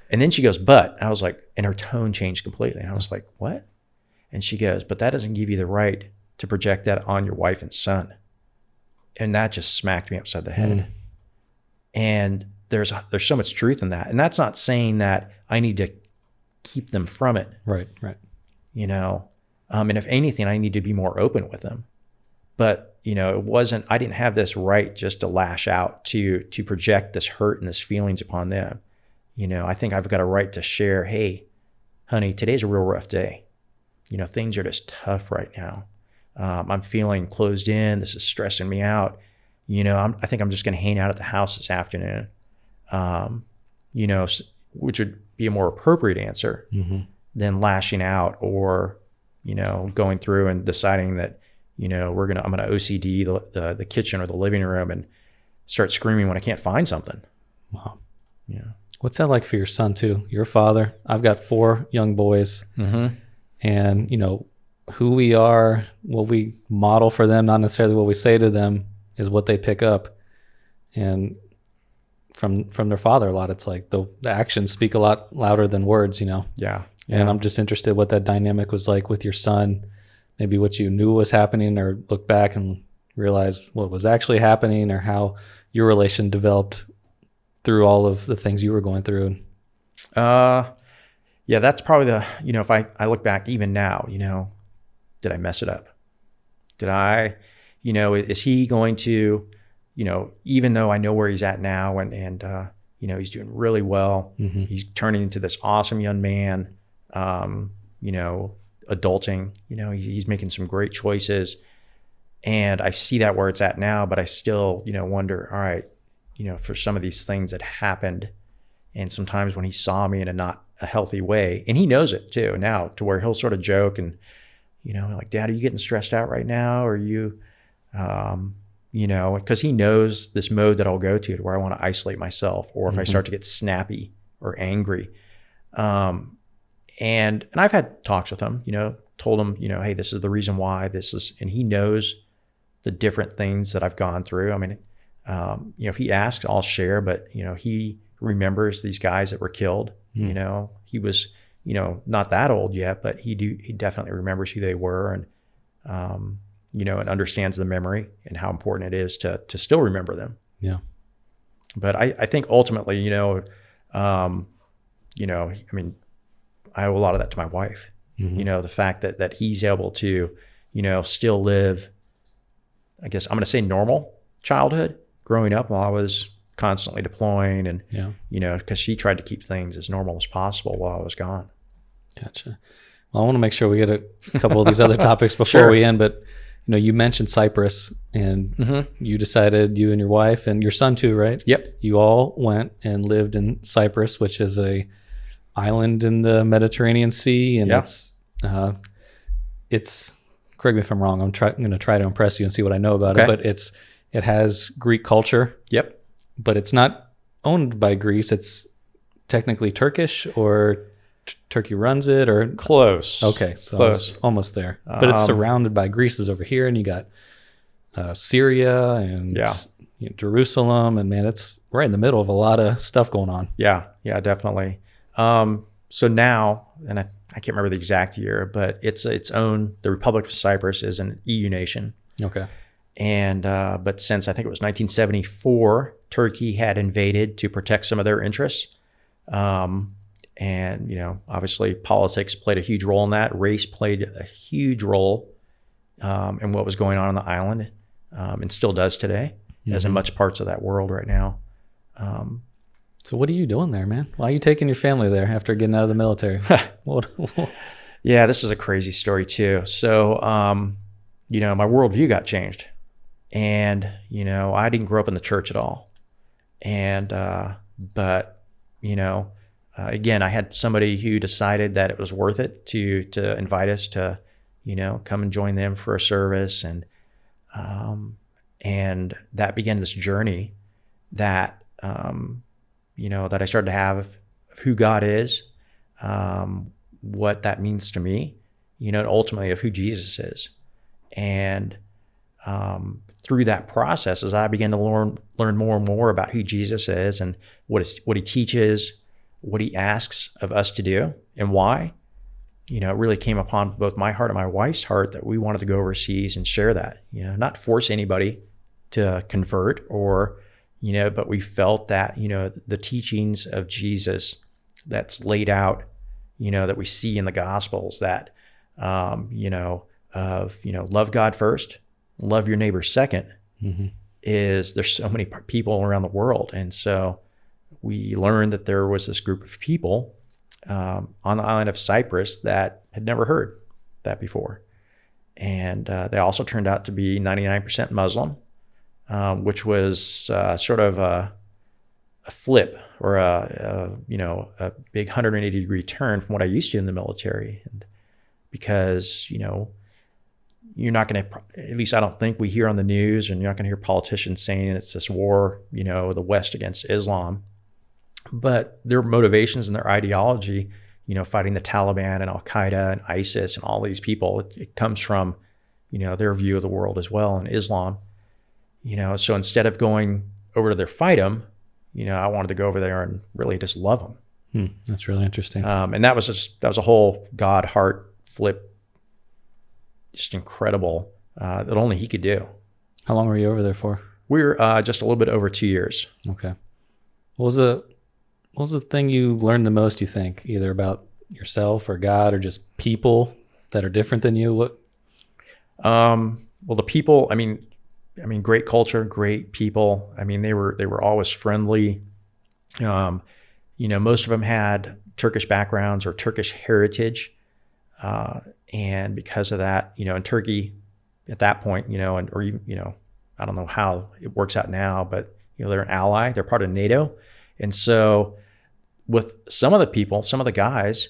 Speaker 4: And then she goes, but I was like, and her tone changed completely. And I was like, what? And she goes, but that doesn't give you the right to project that on your wife and son. And that just smacked me upside the head. And there's so much truth in that. And that's not saying that I need to keep them from it.
Speaker 2: Right.
Speaker 4: And if anything, I need to be more open with them. But, I didn't have this right just to lash out, to project this hurt and this feelings upon them. I think I've got a right to share, hey, honey, today's a real rough day. Things are just tough right now. I'm feeling closed in. This is stressing me out. I think I'm just going to hang out at the house this afternoon. Which would be a more appropriate answer than lashing out or, going through and deciding that, I'm going to OCD the kitchen or the living room and start screaming when I can't find something.
Speaker 2: Wow.
Speaker 4: Yeah.
Speaker 2: What's that like for your son too? Your father. I've got 4 young boys, and who we are, what we model for them, not necessarily what we say to them, is what they pick up. And from their father a lot, it's like the actions speak a lot louder than words,
Speaker 4: Yeah.
Speaker 2: And I'm just interested what that dynamic was like with your son, maybe what you knew was happening, or look back and realize what was actually happening, or how your relation developed through all of the things you were going through.
Speaker 4: Yeah, that's probably if I look back even now, did I mess it up? Did I, is he going to, even though I know where he's at now and he's doing really well, he's turning into this awesome young man, adulting, he's making some great choices, and I see that where it's at now, but I still, wonder, all right, for some of these things that happened, and sometimes when he saw me in a not a healthy way, and he knows it too now, to where he'll sort of joke and, like, Dad, are you getting stressed out right now? Or are you, because he knows this mode that I'll go to where I want to isolate myself, or if I start to get snappy or angry. And I've had talks with him, told him, hey, this is the reason why and he knows the different things that I've gone through. I mean, if he asks, I'll share, but, he remembers these guys that were killed. He was, not that old yet, but he definitely remembers who they were, and, and understands the memory and how important it is to still remember them.
Speaker 2: Yeah.
Speaker 4: But I think ultimately, I owe a lot of that to my wife. The fact that he's able to, still live, I guess I'm going to say, normal childhood growing up while I was constantly deploying, and, because she tried to keep things as normal as possible while I was gone.
Speaker 2: Gotcha. Well, I want to make sure we get a couple of these other topics before we end, but you mentioned Cyprus, and you decided, you and your wife and your son too, right?
Speaker 4: Yep.
Speaker 2: You all went and lived in Cyprus, which is a island in the Mediterranean Sea, and it's correct me if I'm wrong. I'm going to try to impress you and see what I know about it, but it has Greek culture.
Speaker 4: Yep.
Speaker 2: But it's not owned by Greece. It's technically Turkish, or Turkey runs it, or
Speaker 4: close.
Speaker 2: Okay, so
Speaker 4: close,
Speaker 2: almost there. But it's surrounded by Greece is over here, and you got Syria and Jerusalem, and man, it's right in the middle of a lot of stuff going on.
Speaker 4: Yeah, definitely. So now, and I can't remember the exact year, but it's its own. The Republic of Cyprus is an EU nation.
Speaker 2: Okay.
Speaker 4: And but since I think it was 1974, Turkey had invaded to protect some of their interests. And, you know, obviously politics played a huge role in that. Race played a huge role in what was going on the island, and still does today, as in much parts of that world right now.
Speaker 2: So what are you doing there, man? Why are you taking your family there after getting out of the military?
Speaker 4: Yeah, this is a crazy story too. So, you know, my worldview got changed. And, you know, I didn't grow up in the church at all. And, but, you know, again, I had somebody who decided that it was worth it to invite us to, you know, come and join them for a service. And that began this journey that, you know, that I started to have of who God is, what that means to me, you know, and ultimately of who Jesus is. And through that process, as I began to learn more and more about who Jesus is and what he teaches, what he asks of us to do and why, you know, it really came upon both my heart and my wife's heart that we wanted to go overseas and share that, you know, not force anybody to convert or, you know, but we felt that, you know, the teachings of Jesus that's laid out, you know, that we see in the Gospels that, you know, of, you know, love God first, love your neighbor second, is there's so many people around the world. And so we learned that there was this group of people on the island of Cyprus that had never heard that before. And they also turned out to be 99% Muslim, which was sort of a flip or you know, a big 180-degree turn from what I used to in the military. And because, you know, you're not going to, at least I don't think we hear on the news, and you're not going to hear politicians saying it's this war, you know, the West against Islam. But their motivations and their ideology, you know, fighting the Taliban and Al-Qaeda and ISIS and all these people, it comes from, you know, their view of the world as well, and Islam. You know, so instead of going over to their fight them, you know, I wanted to go over there and really just love them.
Speaker 2: That's really interesting.
Speaker 4: And that was a whole God heart flip, just incredible, that only he could do.
Speaker 2: How long were you over there for?
Speaker 4: We were just a little bit over 2 years.
Speaker 2: Okay. What was the thing you learned the most, you think, either about yourself or God or just people that are different than you? What?
Speaker 4: Well, the people, I mean, great culture, great people. I mean, they were always friendly. You know, most of them had Turkish backgrounds or Turkish heritage. And because of that, you know, in Turkey at that point, you know, or even, you know, I don't know how it works out now, but, you know, they're an ally, they're part of NATO. And so with some of the people, some of the guys,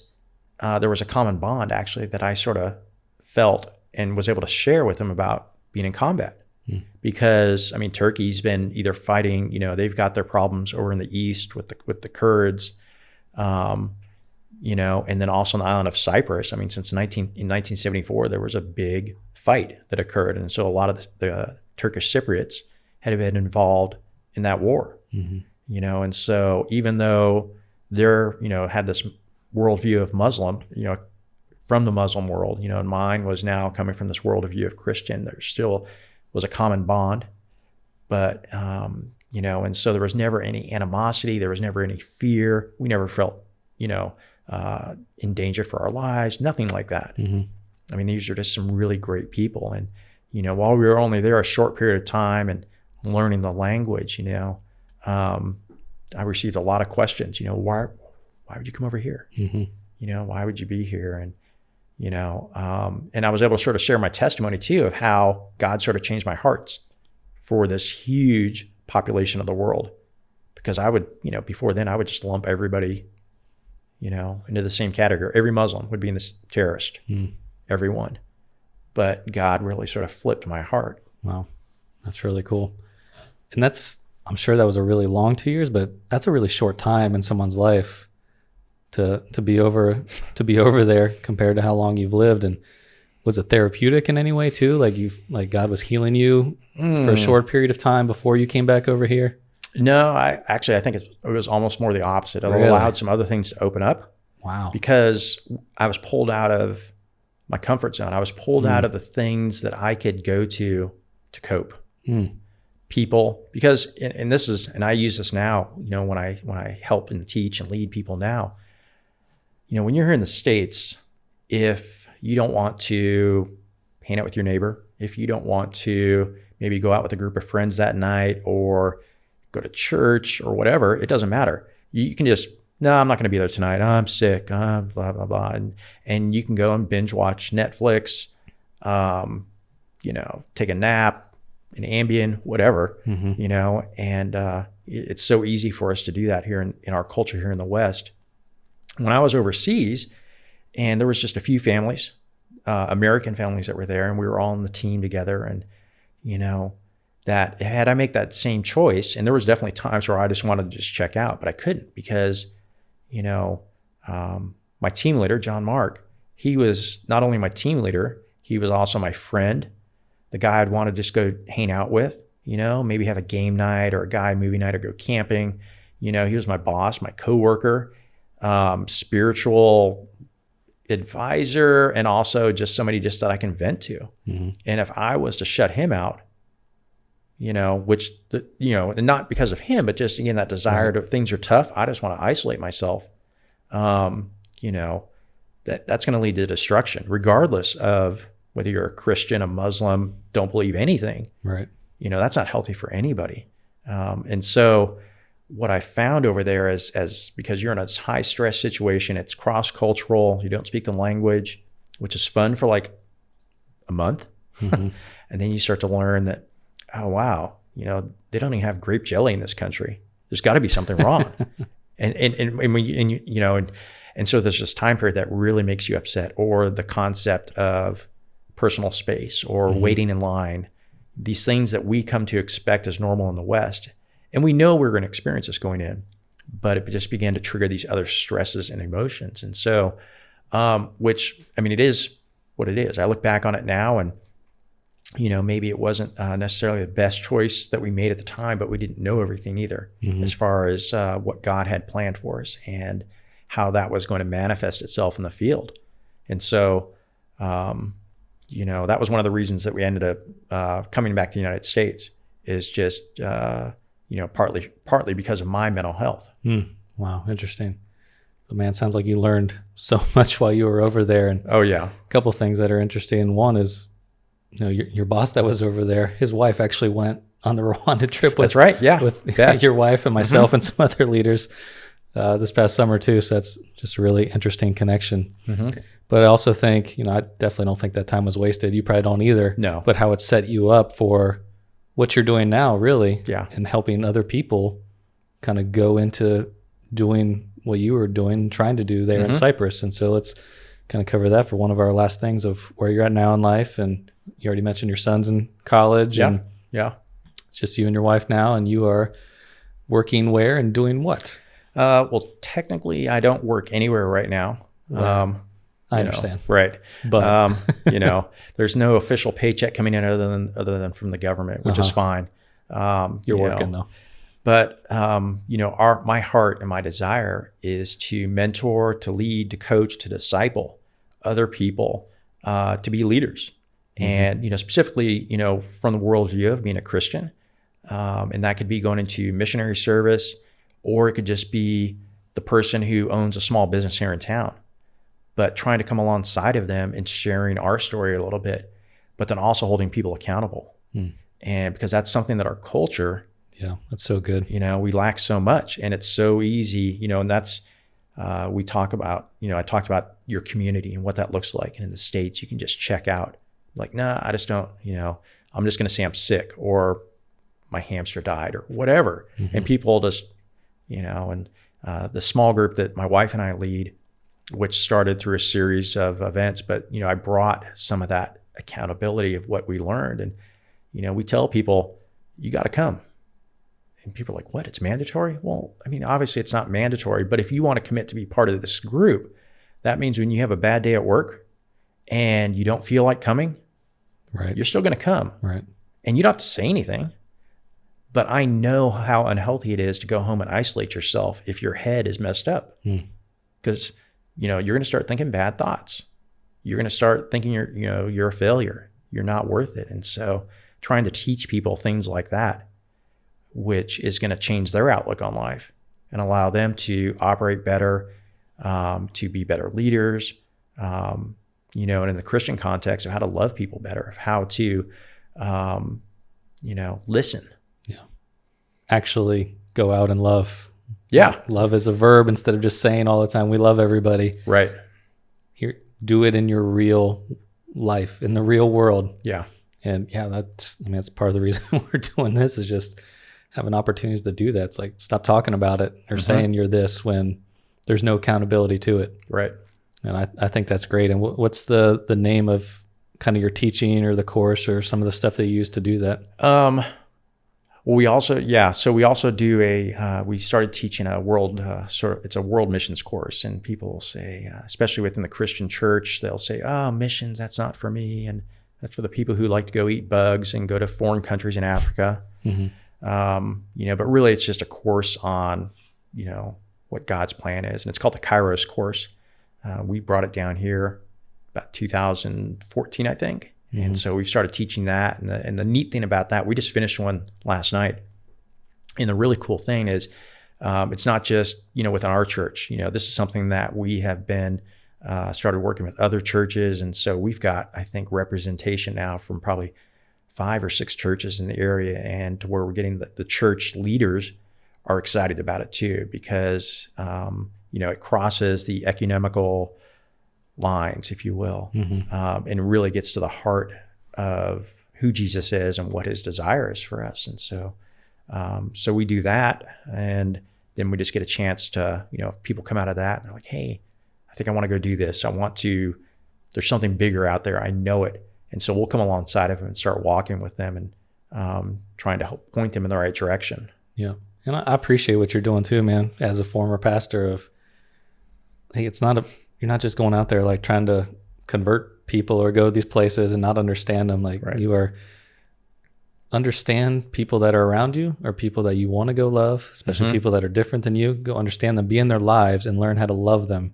Speaker 4: there was a common bond actually that I sort of felt and was able to share with them about being in combat. Because, I mean, Turkey's been either fighting, you know, they've got their problems over in the east with the Kurds, you know, and then also on the island of Cyprus. I mean, in 1974, there was a big fight that occurred. And so a lot of the Turkish Cypriots had been involved in that war, you know, and so even though they're, you know, had this worldview of Muslim, you know, from the Muslim world, you know, and mine was now coming from this worldview of Christian, there still was a common bond, but, you know, and so there was never any animosity. There was never any fear. We never felt, you know, in danger for our lives, nothing like that. I mean, these are just some really great people. And, you know, while we were only there a short period of time and learning the language, you know, I received a lot of questions, you know, why would you come over here? You know, why would you be here? And, you know, and I was able to sort of share my testimony too of how God sort of changed my hearts for this huge population of the world. Because I would, you know, before then I would just lump everybody, you know, into the same category. Every Muslim would be in this terrorist, everyone. But God really sort of flipped my heart.
Speaker 2: Wow, that's really cool. And I'm sure that was a really long 2 years, but that's a really short time in someone's life to be over there compared to how long you've lived. And was it therapeutic in any way too? Like God was healing you for a short period of time before you came back over here?
Speaker 4: No, I think it was almost more the opposite. It
Speaker 2: Really?
Speaker 4: allowed some other things to open up.
Speaker 2: Wow.
Speaker 4: Because I was pulled out of my comfort zone. I was pulled out of the things that I could go to cope. People, because, and this is, and I use this now, when I help and teach and lead people now, when you're here in the States, if you don't want to hang out with your neighbor, if you don't want to maybe go out with a group of friends that night or go to church or whatever, it doesn't matter. You can just, no, I'm not going to be there tonight. I'm sick, blah, blah, blah. And you can go and binge watch Netflix, take a nap, an Ambien, whatever, and it's so easy for us to do that here in our culture here in the West. When I was overseas, and there was just a few families, American families that were there, and we were all on the team together, and that had I make that same choice, and there was definitely times where I just wanted to just check out, but I couldn't because, my team leader, John Mark, he was not only my team leader, he was also my friend, the guy I'd want to just go hang out with, maybe have a game night or a guy movie night or go camping. He was my boss, my coworker, spiritual advisor, and also just somebody just that I can vent to. And if I was to shut him out, and not because of him, but just again, that desire to, things are tough. I just want to isolate myself. That's going to lead to destruction, regardless of whether you're a Christian, a Muslim, don't believe anything.
Speaker 2: Right.
Speaker 4: That's not healthy for anybody. And so what I found over there is because you're in a high stress situation, it's cross-cultural, you don't speak the language, which is fun for like a month. And then you start to learn that, oh, wow, they don't even have grape jelly in this country. There's got to be something wrong. And so there's this time period that really makes you upset, or the concept of personal space or waiting in line, these things that we come to expect as normal in the West. And we know we're going to experience this going in, but it just began to trigger these other stresses and emotions. And so, it is what it is. I look back on it now and, maybe it wasn't necessarily the best choice that we made at the time, but we didn't know everything either as far as what God had planned for us and how that was going to manifest itself in the field. And so, that was one of the reasons that we ended up coming back to the United States, is just, partly because of my mental health.
Speaker 2: Wow. Interesting. But man, sounds like you learned so much while you were over there. And
Speaker 4: oh yeah,
Speaker 2: a couple of things that are interesting. One is, your boss that was over there, his wife actually went on the Rwanda trip with,
Speaker 4: that's right. Yeah.
Speaker 2: with your wife and myself and some other leaders this past summer too. So that's just a really interesting connection. But I also think, I definitely don't think that time was wasted. You probably don't either.
Speaker 4: No.
Speaker 2: But how it set you up for what you're doing now, really.
Speaker 4: Yeah.
Speaker 2: And helping other people kind of go into doing what you were doing, trying to do there in Cyprus. And so let's kind of cover that for one of our last things of where you're at now in life. And you already mentioned your son's in college.
Speaker 4: Yeah.
Speaker 2: And
Speaker 4: yeah.
Speaker 2: It's just you and your wife now, and you are working where and doing what?
Speaker 4: Well, technically I don't work anywhere right now.
Speaker 2: Right. I understand.
Speaker 4: Right.
Speaker 2: But
Speaker 4: there's no official paycheck coming in other than from the government, which is fine.
Speaker 2: You're working though.
Speaker 4: But my heart and my desire is to mentor, to lead, to coach, to disciple other people, to be leaders. And specifically, from the worldview of being a Christian, and that could be going into missionary service, or it could just be the person who owns a small business here in town, but trying to come alongside of them and sharing our story a little bit, but then also holding people accountable. And because that's something that our culture,
Speaker 2: yeah, that's so good.
Speaker 4: We lack so much, and it's so easy, and that's, we talk about, I talked about your community and what that looks like. And in the States, you can just check out like, nah, I just don't, I'm just going to say I'm sick, or my hamster died, or whatever. And people just, and the small group that my wife and I lead, which started through a series of events, but, I brought some of that accountability of what we learned. And, we tell people, you got to come. And people are like, what? It's mandatory? Well, obviously it's not mandatory, but if you want to commit to be part of this group, that means when you have a bad day at work and you don't feel like coming,
Speaker 2: right,
Speaker 4: you're still going to come.
Speaker 2: Right.
Speaker 4: And you don't have to say anything. But I know how unhealthy it is to go home and isolate yourself if your head is messed up. Because you're going to start thinking bad thoughts. You're going to start thinking you're a failure. You're not worth it. And so trying to teach people things like that, which is going to change their outlook on life and allow them to operate better, to be better leaders, and in the Christian context of how to love people better, of how to, listen.
Speaker 2: Yeah. Actually go out and love.
Speaker 4: Yeah.
Speaker 2: Love is a verb instead of just saying all the time, we love everybody.
Speaker 4: Right.
Speaker 2: Here, do it in your real life, in the real world.
Speaker 4: Yeah.
Speaker 2: And yeah, that's part of the reason we're doing this, is just having opportunities to do that. It's like, stop talking about it or saying you're this when there's no accountability to it.
Speaker 4: Right.
Speaker 2: And I think that's great. And what's the name of kind of your teaching or the course or some of the stuff that you use to do that?
Speaker 4: Well, we also do we started teaching a world, it's a world missions course, and people will say, especially within the Christian church, they'll say, oh, missions, that's not for me. And that's for the people who like to go eat bugs and go to foreign countries in Africa. But really it's just a course on, what God's plan is. And it's called the Kairos course. We brought it down here about 2014, I think. And so we started teaching that. And the neat thing about that, we just finished one last night. And the really cool thing is, it's not just, within our church. This is something that we have been started working with other churches. And so we've got, I think, representation now from probably 5 or 6 churches in the area, and to where we're getting the church leaders are excited about it too, because, it crosses the ecumenical lines, if you will, and really gets to the heart of who Jesus is and what his desire is for us. And so, so we do that, and then we just get a chance to, if people come out of that and they're like, hey, I think I want to go do this. There's something bigger out there. I know it. And so we'll come alongside of them and start walking with them and trying to help point them in the right direction.
Speaker 2: Yeah. And I appreciate what you're doing too, man, as a former pastor of, hey, you're not just going out there like trying to convert people or go to these places and not understand them. Like you are understand people that are around you or people that you want to go love, especially people that are different than you. Go understand them, be in their lives, and learn how to love them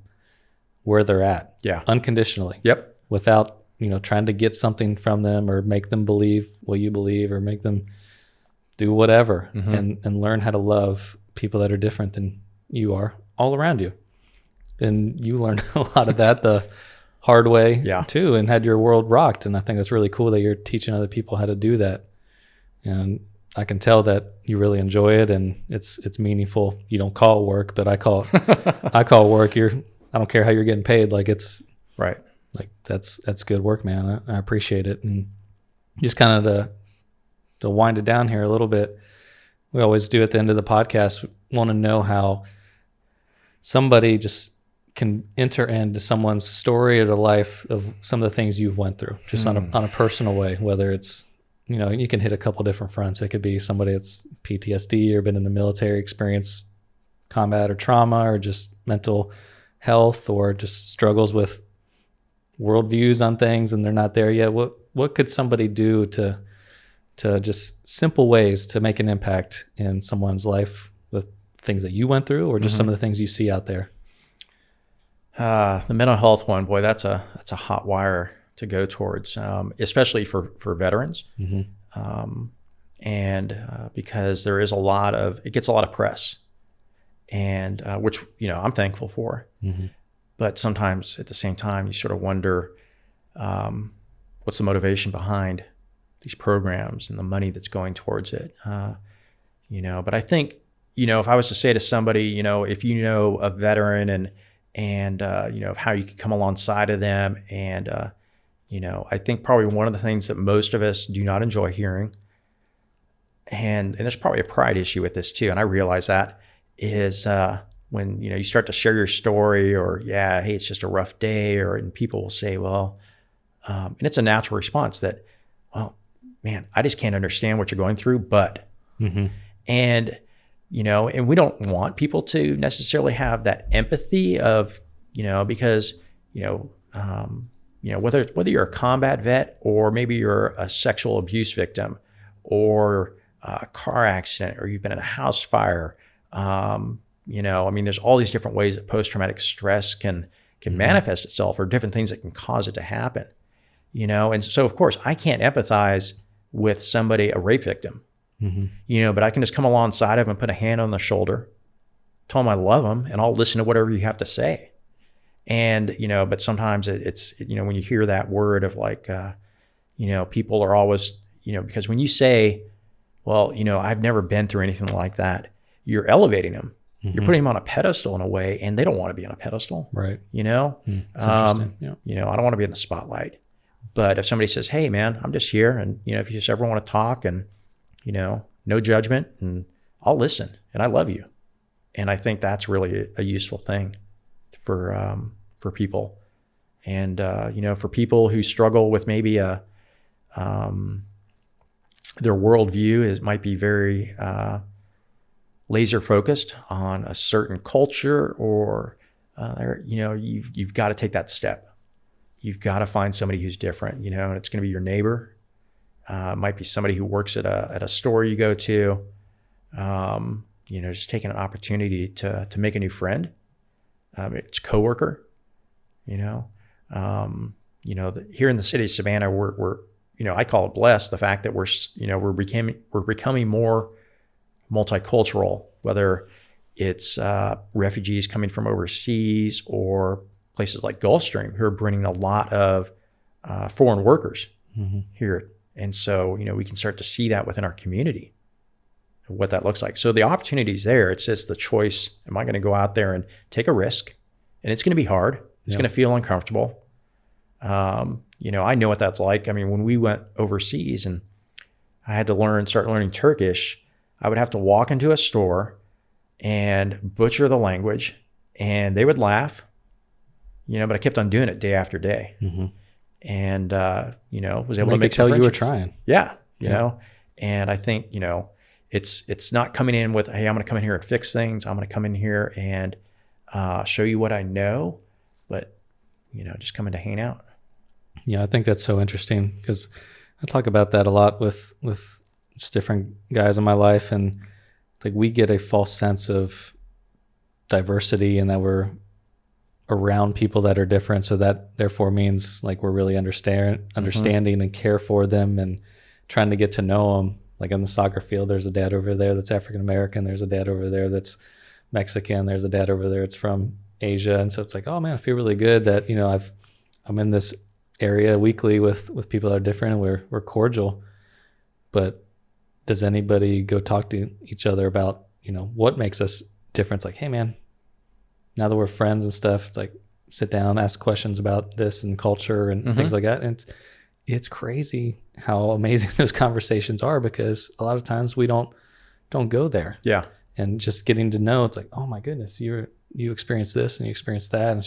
Speaker 2: where they're at. Yeah. Unconditionally.
Speaker 4: Yep.
Speaker 2: Without, trying to get something from them or make them believe what you believe or make them do whatever, and learn how to love people that are different than you are all around you. And you learned a lot of that the hard way too, and had your world rocked. And I think it's really cool that you're teaching other people how to do that. And I can tell that you really enjoy it, and it's meaningful. You don't call it work, but I call work. I don't care how you're getting paid. Like it's
Speaker 4: right.
Speaker 2: Like that's good work, man. I appreciate it. And just kind of to wind it down here a little bit, we always do at the end of the podcast, want to know how somebody just can enter into someone's story or the life of some of the things you've went through, just on a personal way, whether it's, you can hit a couple different fronts. It could be somebody that's PTSD or been in the military, experienced combat or trauma, or just mental health, or just struggles with worldviews on things and they're not there yet. What could somebody do to just simple ways to make an impact in someone's life with things that you went through, or just some of the things you see out there?
Speaker 4: The mental health one, boy, that's a hot wire to go towards, especially for veterans. And because there is it gets a lot of press, and which, I'm thankful for. But sometimes at the same time, you sort of wonder, what's the motivation behind these programs and the money that's going towards it? But I think, if I was to say to somebody, if you know a veteran and of how you could come alongside of them, and I think probably one of the things that most of us do not enjoy hearing, and there's probably a pride issue with this too, and I realize that, is when you start to share your story, or hey, it's just a rough day, and people will say, well, and it's a natural response that, well, man, I just can't understand what you're going through, but and and we don't want people to necessarily have that empathy of, because whether you're a combat vet, or maybe you're a sexual abuse victim, or a car accident, or you've been in a house fire, there's all these different ways that post-traumatic stress can can manifest itself, or different things that can cause it to happen, And so, of course, I can't empathize with somebody, a rape victim, but I can just come alongside of them and put a hand on the shoulder, tell them I love them, and I'll listen to whatever you have to say. And, but sometimes it's, when you hear that word of like, people are always, because when you say, well, I've never been through anything like that, you're elevating them. You're putting them on a pedestal in a way, and they don't want to be on a pedestal.
Speaker 2: Right.
Speaker 4: It's
Speaker 2: interesting. Yeah.
Speaker 4: I don't want to be in the spotlight. But if somebody says, hey, man, I'm just here. And, if you just ever want to talk, and, no judgment, and I'll listen, and I love you. And I think that's really a useful thing for people. And, for people who struggle with maybe their worldview, it might be very laser focused on a certain culture, or you've got to take that step. You've got to find somebody who's different, and it's going to be your neighbor. It might be somebody who works at a store you go to. Just taking an opportunity to make a new friend. It's a coworker. Here in the city of Savannah, we're I call it blessed, the fact that we're becoming more multicultural, whether it's refugees coming from overseas or places like Gulfstream who are bringing a lot of foreign workers here. And so, we can start to see that within our community, what that looks like. So the opportunity's there. It's just the choice. Am I going to go out there and take a risk? And it's going to be hard. It's going to feel uncomfortable. I know what that's like. I mean, when we went overseas and I had to start learning Turkish, I would have to walk into a store and butcher the language, and they would laugh, but I kept on doing it day after day. And, was able to make
Speaker 2: tell you were trying.
Speaker 4: Yeah. You know, and I think, it's not coming in with, hey, I'm going to come in here and fix things. I'm going to come in here and show you what I know, but, just coming to hang out.
Speaker 2: Yeah, I think that's so interesting, because I talk about that a lot with just different guys in my life, and like we get a false sense of diversity and that we're around people that are different, so that therefore means like we're really understanding and care for them and trying to get to know them. Like on the soccer field, there's a dad over there that's African American, there's a dad over there that's Mexican, there's a dad over there that's from Asia, and so it's like, oh man, I feel really good that I'm in this area weekly with people that are different, and we're cordial. But does anybody go talk to each other about what makes us different? It's like, hey man, now that we're friends and stuff, it's like sit down, ask questions about this and culture and things like that. And it's crazy how amazing those conversations are, because a lot of times we don't go there.
Speaker 4: Yeah.
Speaker 2: And just getting to know, it's like, oh my goodness, you experienced this and you experienced that. And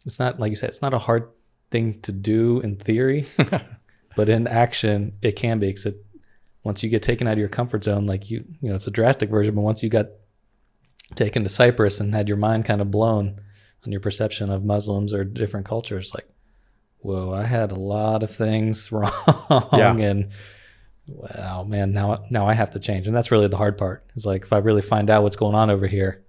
Speaker 2: it's not, like you said, it's not a hard thing to do in theory, but in action it can be, because once you get taken out of your comfort zone, like it's a drastic version, but once you got taken to Cyprus and had your mind kind of blown on your perception of Muslims or different cultures, like, whoa, I had a lot of things wrong. And wow, man, now I have to change. And that's really the hard part. It's like, if I really find out what's going on over here,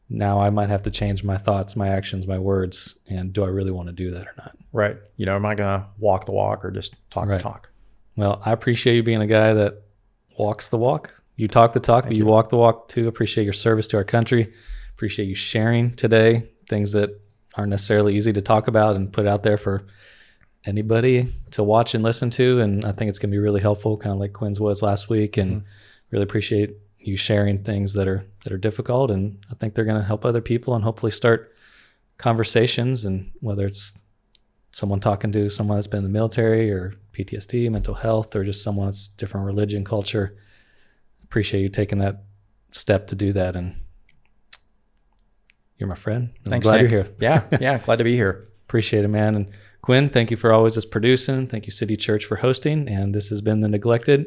Speaker 2: now I might have to change my thoughts, my actions, my words. And do I really want to do that or not?
Speaker 4: Right. Am I going to walk the walk or just talk the talk?
Speaker 2: Well, I appreciate you being a guy that walks the walk. You talk the talk, but you walk the walk too. Appreciate your service to our country. Appreciate you sharing today things that aren't necessarily easy to talk about and put out there for anybody to watch and listen to. And I think it's going to be really helpful, kind of like Quinn's was last week. And really appreciate you sharing things that are difficult. And I think they're going to help other people and hopefully start conversations. And whether it's someone talking to someone that's been in the military or PTSD, mental health, or just someone that's different religion, culture, appreciate you taking that step to do that. And you're my friend.
Speaker 4: Thanks,
Speaker 2: glad
Speaker 4: Nick.
Speaker 2: you're here.
Speaker 4: Yeah. Glad to be here.
Speaker 2: Appreciate it, man. And Quinn, thank you for always just producing. Thank you, City Church, for hosting. And this has been The Neglected.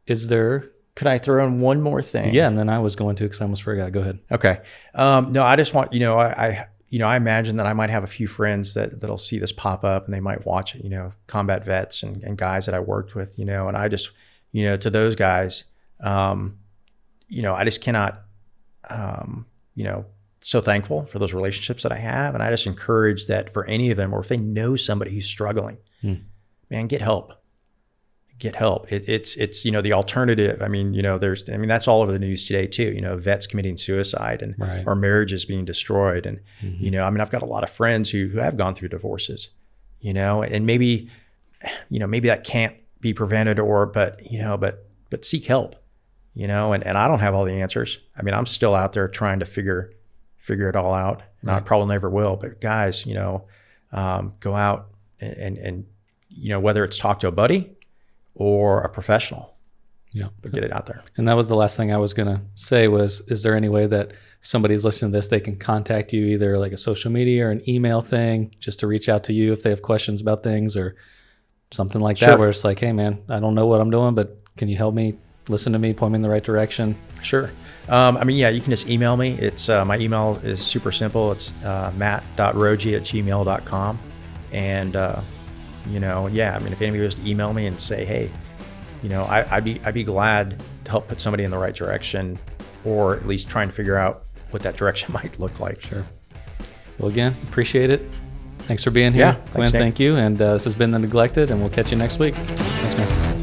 Speaker 4: Could I throw in one more thing?
Speaker 2: Yeah, and then I was going to, because I almost forgot. Go ahead.
Speaker 4: Okay. No, I just want, I imagine that I might have a few friends that'll see this pop up and they might watch it, combat vets and guys that I worked with, and I just, to those guys, I just cannot, so thankful for those relationships that I have. And I just encourage that for any of them, or if they know somebody who's struggling, man, get help. Get help. It's the alternative. I mean, that's all over the news today too, vets committing suicide and or marriages being destroyed. And, I've got a lot of friends who have gone through divorces, and maybe that can't be prevented but seek help, and I don't have all the answers. I mean, I'm still out there trying to figure it all out, and I probably never will, but guys, go out and whether it's talk to a buddy or a professional, but get it out there.
Speaker 2: And that was the last thing I was going to say was, is there any way that somebody's listening to this, they can contact you either like a social media or an email thing just to reach out to you if they have questions about things or something like that, where it's like, hey man, I don't know what I'm doing, but can you help me, listen to me, point me in the right direction?
Speaker 4: Sure. You can just email me. It's my email is super simple. It's matt.rogie@gmail.com. And if anybody was to email me and say, hey, I'd be glad to help put somebody in the right direction, or at least try and figure out what that direction might look like.
Speaker 2: Sure. Well, again, appreciate it. Thanks for being here.
Speaker 4: Yeah,
Speaker 2: Glenn, thank you. And this has been The Neglected, and we'll catch you next week. Thanks, man.